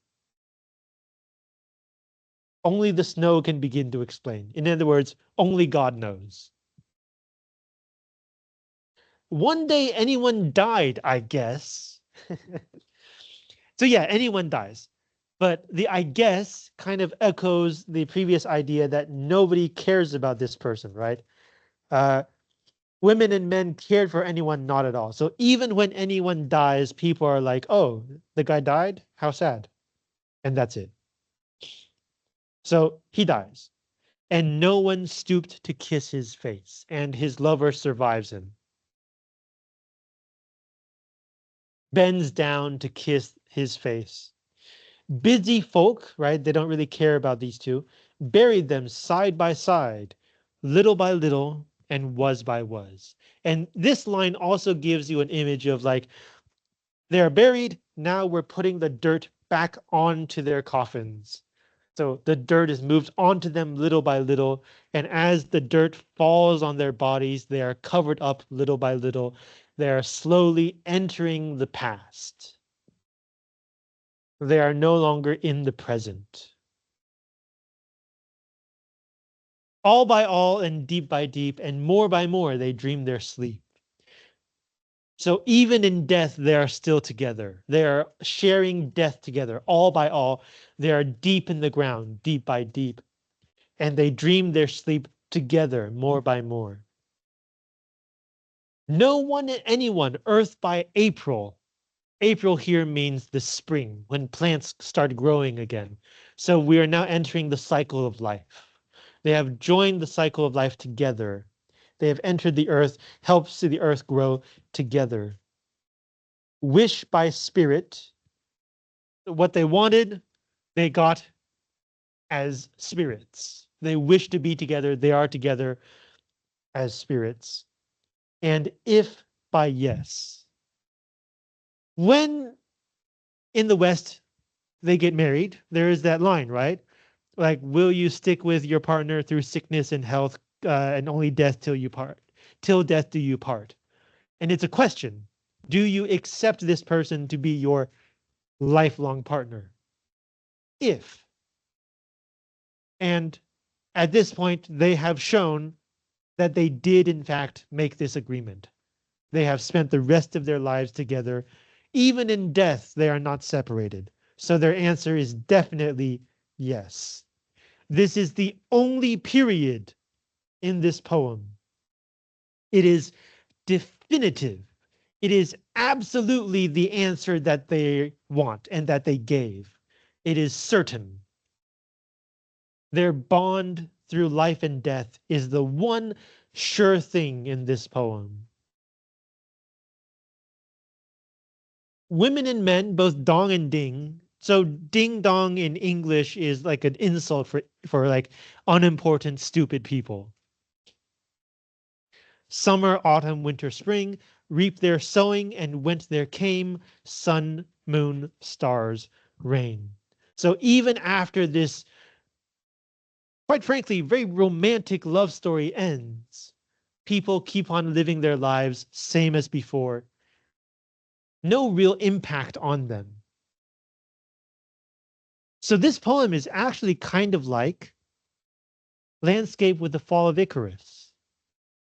Only the snow can begin to explain. In other words, only God knows. One day anyone died, I guess. So yeah, anyone dies. But the I guess kind of echoes the previous idea that nobody cares about this person, right? Uh, Women and men cared for anyone not at all. So even when anyone dies, people are like, oh, the guy died? How sad. And that's it. So he dies. And no one stooped to kiss his face, and his lover survives him. Bends down to kiss his face. Busy folk, right? They don't really care about these two. Buried them side by side, little by little, and was by was. And this line also gives you an image of like, they are buried. Now we're putting the dirt back onto their coffins. So the dirt is moved onto them little by little. And as the dirt falls on their bodies, they are covered up little by little. They are slowly entering the past. They are no longer in the present. All by all and deep by deep and more by more they dream their sleep. So even in death, they are still together. They are sharing death together, all by all. They are deep in the ground, deep by deep. And they dream their sleep together, more by more. No one and anyone, earth by April. April here means the spring, when plants start growing again. So we are now entering the cycle of life. They have joined the cycle of life together. They have entered the earth, helps the earth grow together. Wish by spirit. What they wanted, they got as spirits. They wish to be together. They are together as spirits. And if by yes. When in the West they get married, there is that line, right? Like, will you stick with your partner through sickness and health, and only death till you part? Till death do you part? And it's a question. Do you accept this person to be your lifelong partner? If. And at this point, they have shown that they did, in fact, make this agreement. They have spent the rest of their lives together. Even in death, they are not separated. So their answer is definitely yes. This is the only period in this poem. It is definitive. It is absolutely the answer that they want and that they gave. It is certain. Their bond through life and death is the one sure thing in this poem. Women and men, both dong and ding. So ding dong in English is like an insult for like unimportant, stupid people. Summer, autumn, winter, spring, reap their sowing, and went there came sun, moon, stars, rain. So even after this, quite frankly, very romantic love story ends, people keep on living their lives same as before. No real impact on them. So this poem is actually kind of like Landscape with the Fall of Icarus,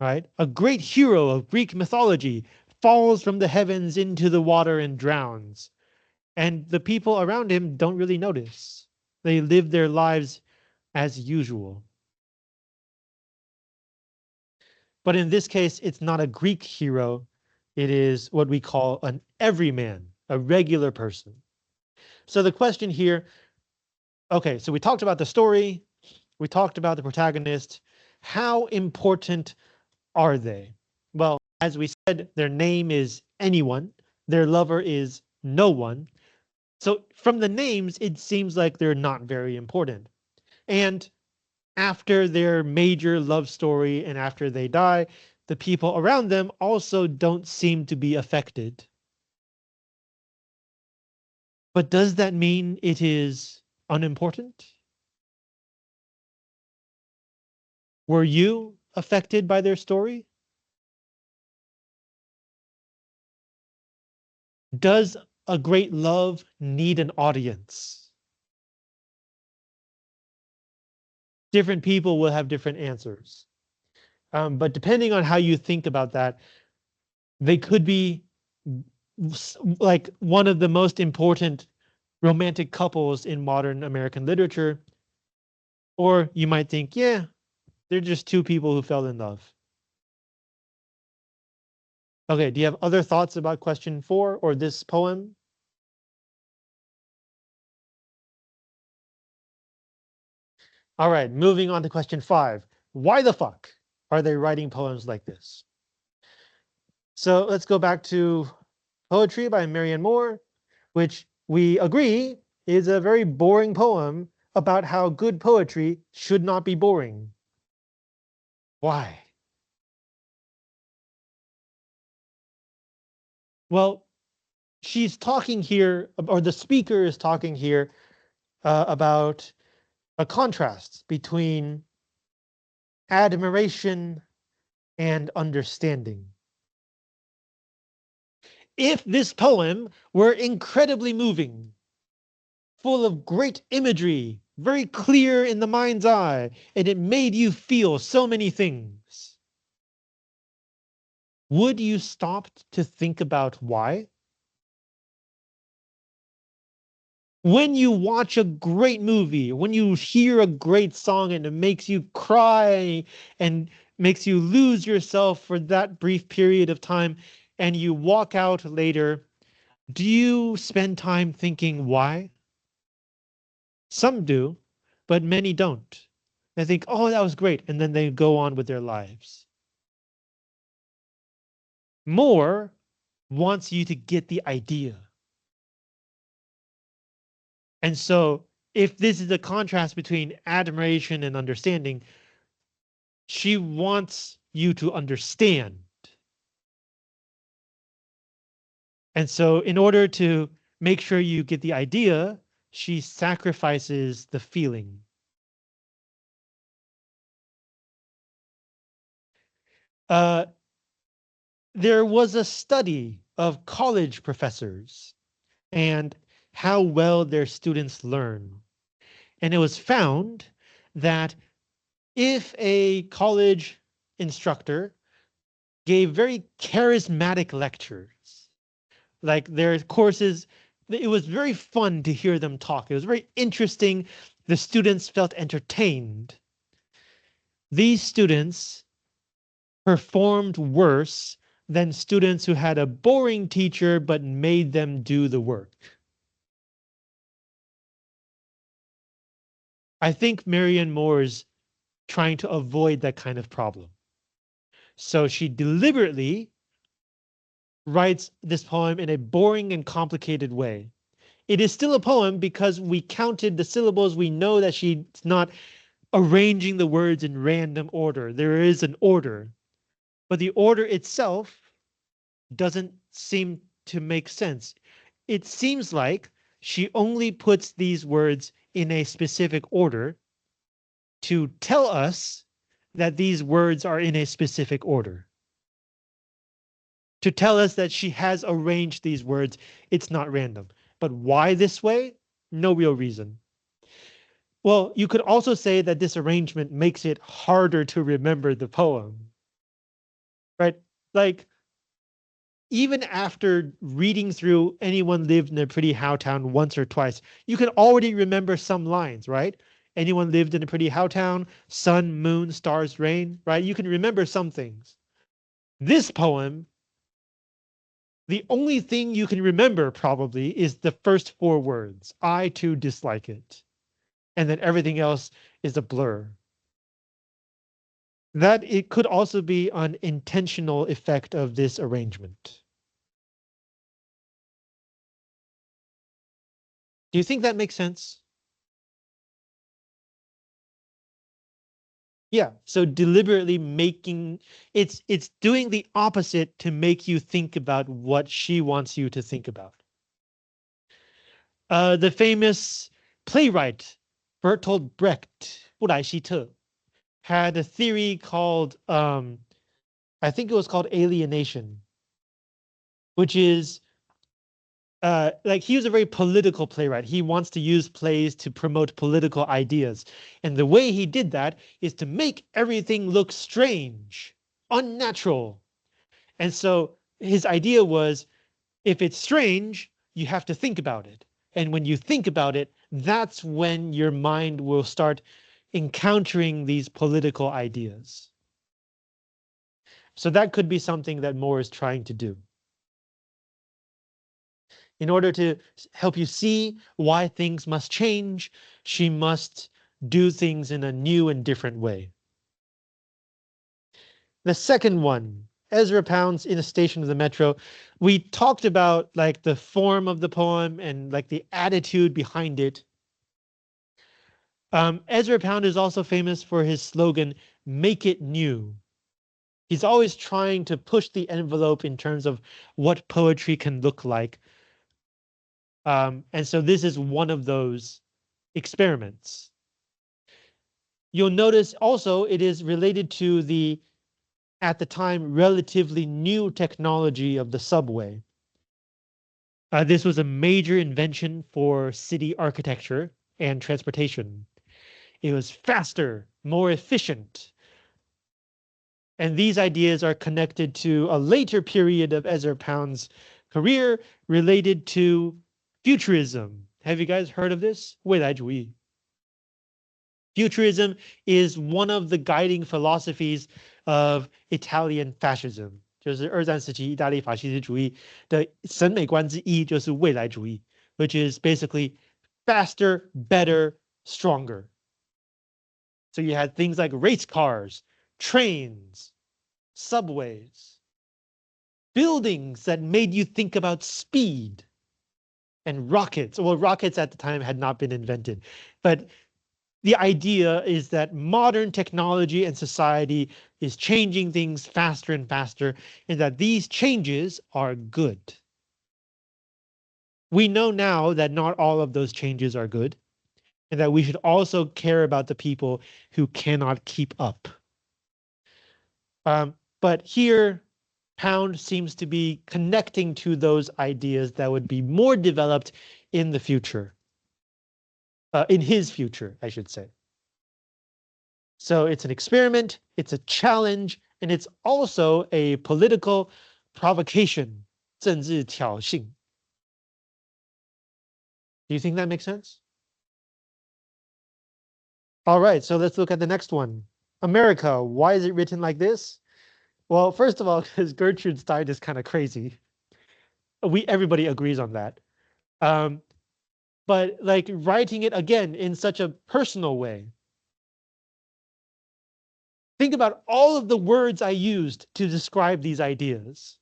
right? A great hero of Greek mythology falls from the heavens into the water and drowns. And the people around him don't really notice. They live their lives as usual. But in this case, it's not a Greek hero. It is what we call an everyman, a regular person. So the question here, okay, so we talked about the story. We talked about the protagonist. How important are they? Well, as we said, their name is anyone. Their lover is no one. So from the names, it seems like they're not very important. And after their major love story and after they die, the people around them also don't seem to be affected. But does that mean it is unimportant? Were you affected by their story? Does a great love need an audience? Different people will have different answers. But depending on how you think about that, they could be like one of the most important romantic couples in modern American literature. Or you might think, yeah, they're just two people who fell in love. Okay, do you have other thoughts about question 4 or this poem? All right, moving on to question 5. Why the fuck are they writing poems like this? So let's go back to Poetry by Marianne Moore, which we agree is a very boring poem about how good poetry should not be boring. Why? Well, she's talking here, or the speaker is talking here about a contrast between admiration and understanding. If this poem were incredibly moving, full of great imagery very clear in the mind's eye, and it made you feel so many things. Would you stop to think about why? When you watch a great movie, when you hear a great song and it makes you cry and makes you lose yourself for that brief period of time, and you walk out later, do you spend time thinking why? Some do, but many don't. They think, oh, that was great. And then they go on with their lives. Moore wants you to get the idea. And so if this is a contrast between admiration and understanding, she wants you to understand. And so in order to make sure you get the idea, she sacrifices the feeling. There was a study of college professors and how well their students learn. And it was found that if a college instructor gave very charismatic lectures, like their courses, it was very fun to hear them talk. It was very interesting. The students felt entertained. These students performed worse than students who had a boring teacher but made them do the work. I think Marianne Moore is trying to avoid that kind of problem. So she deliberately writes this poem in a boring and complicated way. It is still a poem because we counted the syllables. We know that she's not arranging the words in random order. There is an order, but the order itself doesn't seem to make sense. It seems like she only puts these words in a specific order to tell us that these words are in a specific order. To tell us that she has arranged these words, it's not random. But why this way? No real reason. Well, you could also say that this arrangement makes it harder to remember the poem, right? Like, even after reading through Anyone Lived in a Pretty Howtown once or twice, you can already remember some lines, right? Anyone lived in a pretty howtown, sun, moon, stars, rain, right? You can remember some things. This poem, the only thing you can remember probably is the first four words. I too dislike it. And then everything else is a blur. That it could also be an intentional effect of this arrangement. Do you think that makes sense? Yeah, so deliberately making it's doing the opposite to make you think about what she wants you to think about. The famous playwright Bertolt Brecht, 布莱希特, had a theory called I think it was called alienation, which is like he was a very political playwright. He wants to use plays to promote political ideas. And the way he did that is to make everything look strange, unnatural. And so his idea was, if it's strange, you have to think about it. And when you think about it, that's when your mind will start encountering these political ideas. So that could be something that Moore is trying to do. In order to help you see why things must change, she must do things in a new and different way. The second one, Ezra Pound's In a Station of the Metro. We talked about like the form of the poem and like the attitude behind it. Ezra Pound is also famous for his slogan, "Make it new." He's always trying to push the envelope in terms of what poetry can look like. And so this is one of those experiments. You'll notice also it is related to the, at the time, relatively new technology of the subway. This was a major invention for city architecture, and transportation. It was faster, more efficient. And these ideas are connected to a later period of Ezra Pound's career related to futurism. Have you guys heard of this? 未来主义. Futurism is one of the guiding philosophies of Italian fascism. 就是二战时期意大利法西斯主义的审美观之一就是未来主义, which is basically faster, better, stronger. So you had things like race cars, trains, subways, buildings that made you think about speed, and rockets. Well, rockets at the time had not been invented, but the idea is that modern technology and society is changing things faster and faster, and that these changes are good. We know now that not all of those changes are good, and that we should also care about the people who cannot keep up. But here, Pound seems to be connecting to those ideas that would be more developed in the future. In his future, I should say. So it's an experiment, it's a challenge, and it's also a political provocation. 政治挑衅. Do you think that makes sense? All right, so let's look at the next one. America, why is it written like this? Well, first of all, because Gertrude Stein is kind of crazy. Everybody agrees on that. But like writing it again in such a personal way. Think about all of the words I used to describe these ideas.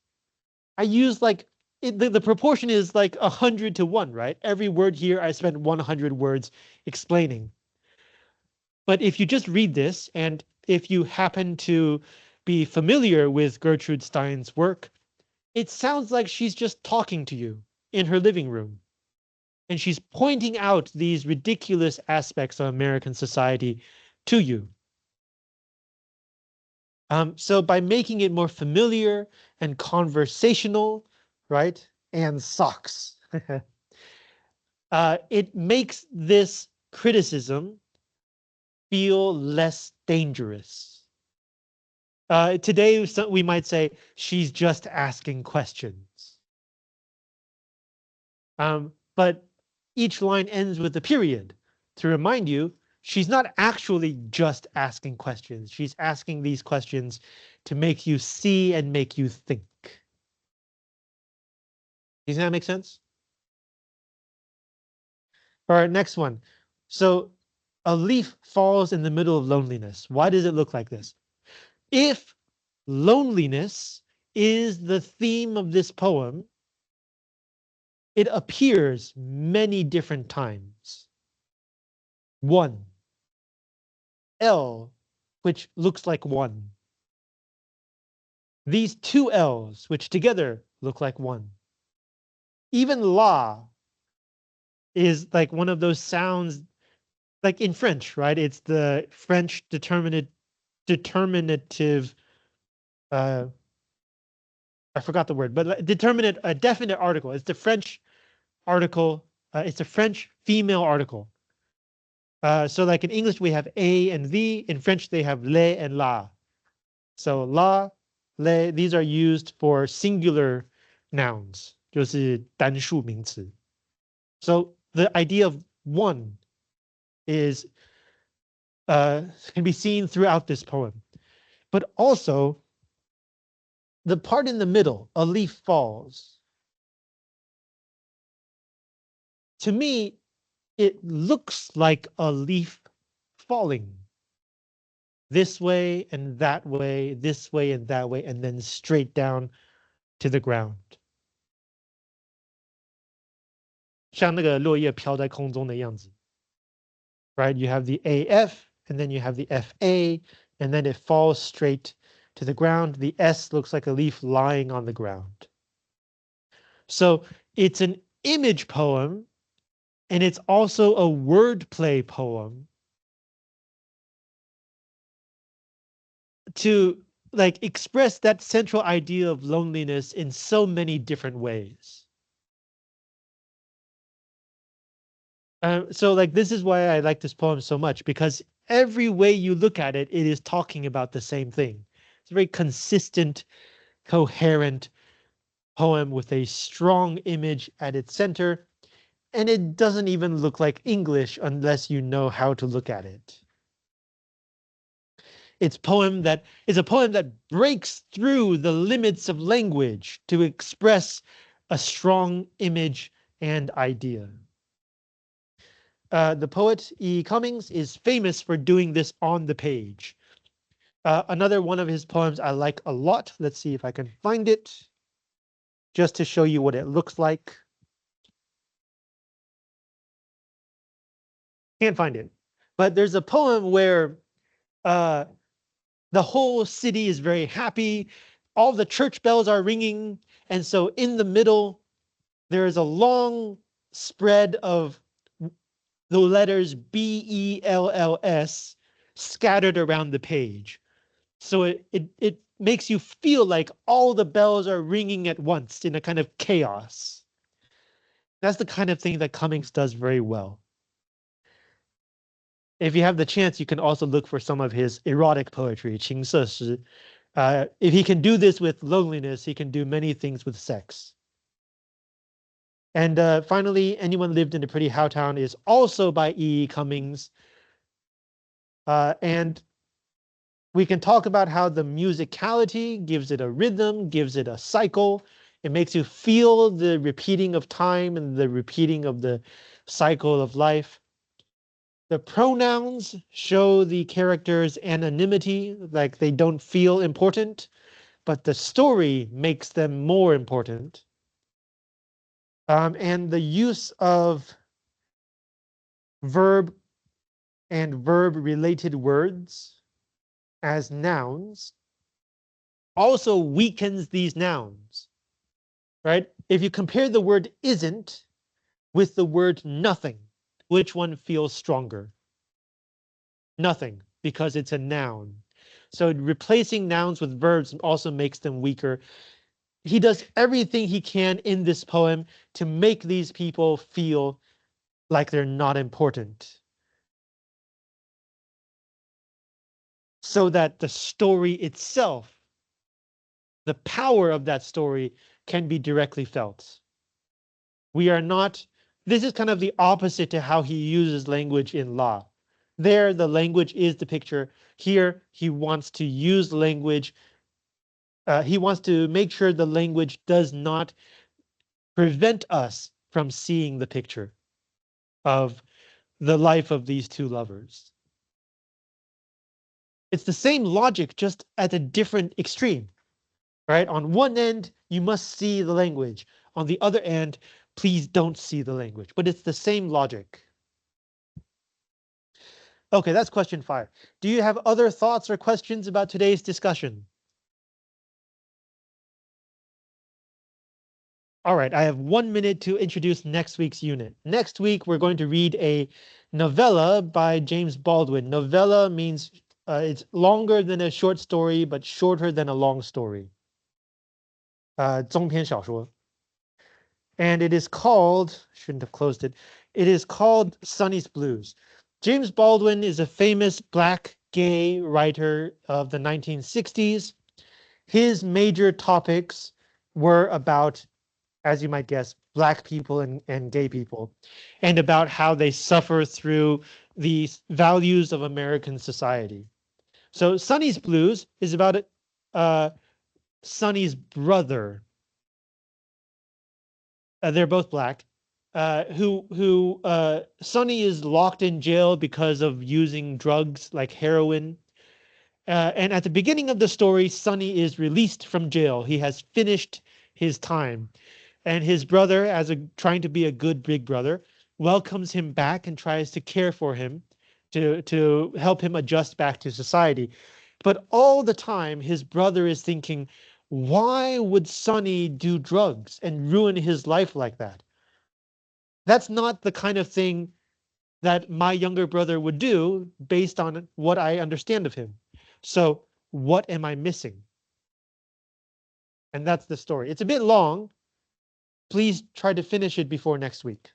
I used like, the proportion is like 100 to 1, right? Every word here, I spent 100 words explaining. But if you just read this, and if you happen to be familiar with Gertrude Stein's work, it sounds like she's just talking to you in her living room. And she's pointing out these ridiculous aspects of American society to you. So by making it more familiar and conversational, right, and socks, it makes this criticism feel less dangerous. Today, we might say she's just asking questions. But each line ends with a period to remind you she's not actually just asking questions. She's asking these questions to make you see and make you think. Does that make sense? All right, next one. So a leaf falls in the middle of loneliness. Why does it look like this? If loneliness is the theme of this poem, it appears many different times. 1. L, which looks like 1. These 2 L's, which together look like 1. Even la is like one of those sounds, like in French, right? It's the French determinative, I forgot the word, but determinate, a definite article. It's the French article. It's a French female article. So like in English, we have a and the. In French, they have le and la. So la, le, these are used for singular nouns, 就是单数名词. So the idea of 1 is can be seen throughout this poem. But also, the part in the middle, a leaf falls. To me, it looks like a leaf falling. This way and that way, this way and that way, and then straight down to the ground. 像那个落叶飘在空中的样子. Right? You have the AF, and then you have the FA, and then it falls straight to the ground. The S looks like a leaf lying on the ground. So it's an image poem, and it's also a wordplay poem to like express that central idea of loneliness in so many different ways. So like this is why I like this poem so much, because every way you look at it, it is talking about the same thing. It's a very consistent, coherent poem with a strong image at its center, and it doesn't even look like English unless you know how to look at it. It's a poem that breaks through the limits of language to express a strong image and idea. The poet E. Cummings is famous for doing this on the page. Another one of his poems I like a lot. Let's see if I can find it just to show you what it looks like. Can't find it. But there's a poem where uh, the whole city is very happy. All the church bells are ringing. And so in the middle, there is a long spread of the letters BELLS scattered around the page. So it makes you feel like all the bells are ringing at once in a kind of chaos. That's the kind of thing that Cummings does very well. If you have the chance, you can also look for some of his erotic poetry, 情色诗. If he can do this with loneliness, he can do many things with sex. And finally, Anyone Lived in a Pretty How Town is also by E. Cummings. And we can talk about how the musicality gives it a rhythm, gives it a cycle. It makes you feel the repeating of time and the repeating of the cycle of life. The pronouns show the characters' anonymity, like they don't feel important, but the story makes them more important. And the use of verb and verb-related words as nouns also weakens these nouns, right? If you compare the word isn't with the word nothing, which one feels stronger? Nothing, because it's a noun. So replacing nouns with verbs also makes them weaker. He does everything he can in this poem to make these people feel like they're not important, so that the story itself, the power of that story, can be directly felt. We are not, this is kind of the opposite to how he uses language in law. There, the language is the picture. Here, he wants to use language. He wants to make sure the language does not prevent us from seeing the picture of the life of these two lovers. It's the same logic, just at a different extreme, right? On one end, you must see the language. On the other end, please don't see the language. But it's the same logic. Okay, that's question 5. Do you have other thoughts or questions about today's discussion? All right, I have 1 minute to introduce next week's unit. Next week, we're going to read a novella by James Baldwin. Novella means it's longer than a short story, but shorter than a long story. 中篇小说. And it is called, shouldn't have closed it, it is called Sonny's Blues. James Baldwin is a famous black gay writer of the 1960s. His major topics were about, as you might guess, black people and gay people, and about how they suffer through the values of American society. So Sonny's Blues is about Sonny's brother. They're both black. Sonny is locked in jail because of using drugs like heroin. And at the beginning of the story, Sonny is released from jail. He has finished his time. And his brother, trying to be a good big brother, welcomes him back and tries to care for him to help him adjust back to society. But all the time, his brother is thinking, why would Sonny do drugs and ruin his life like that? That's not the kind of thing that my younger brother would do based on what I understand of him. So what am I missing? And that's the story. It's a bit long. Please try to finish it before next week.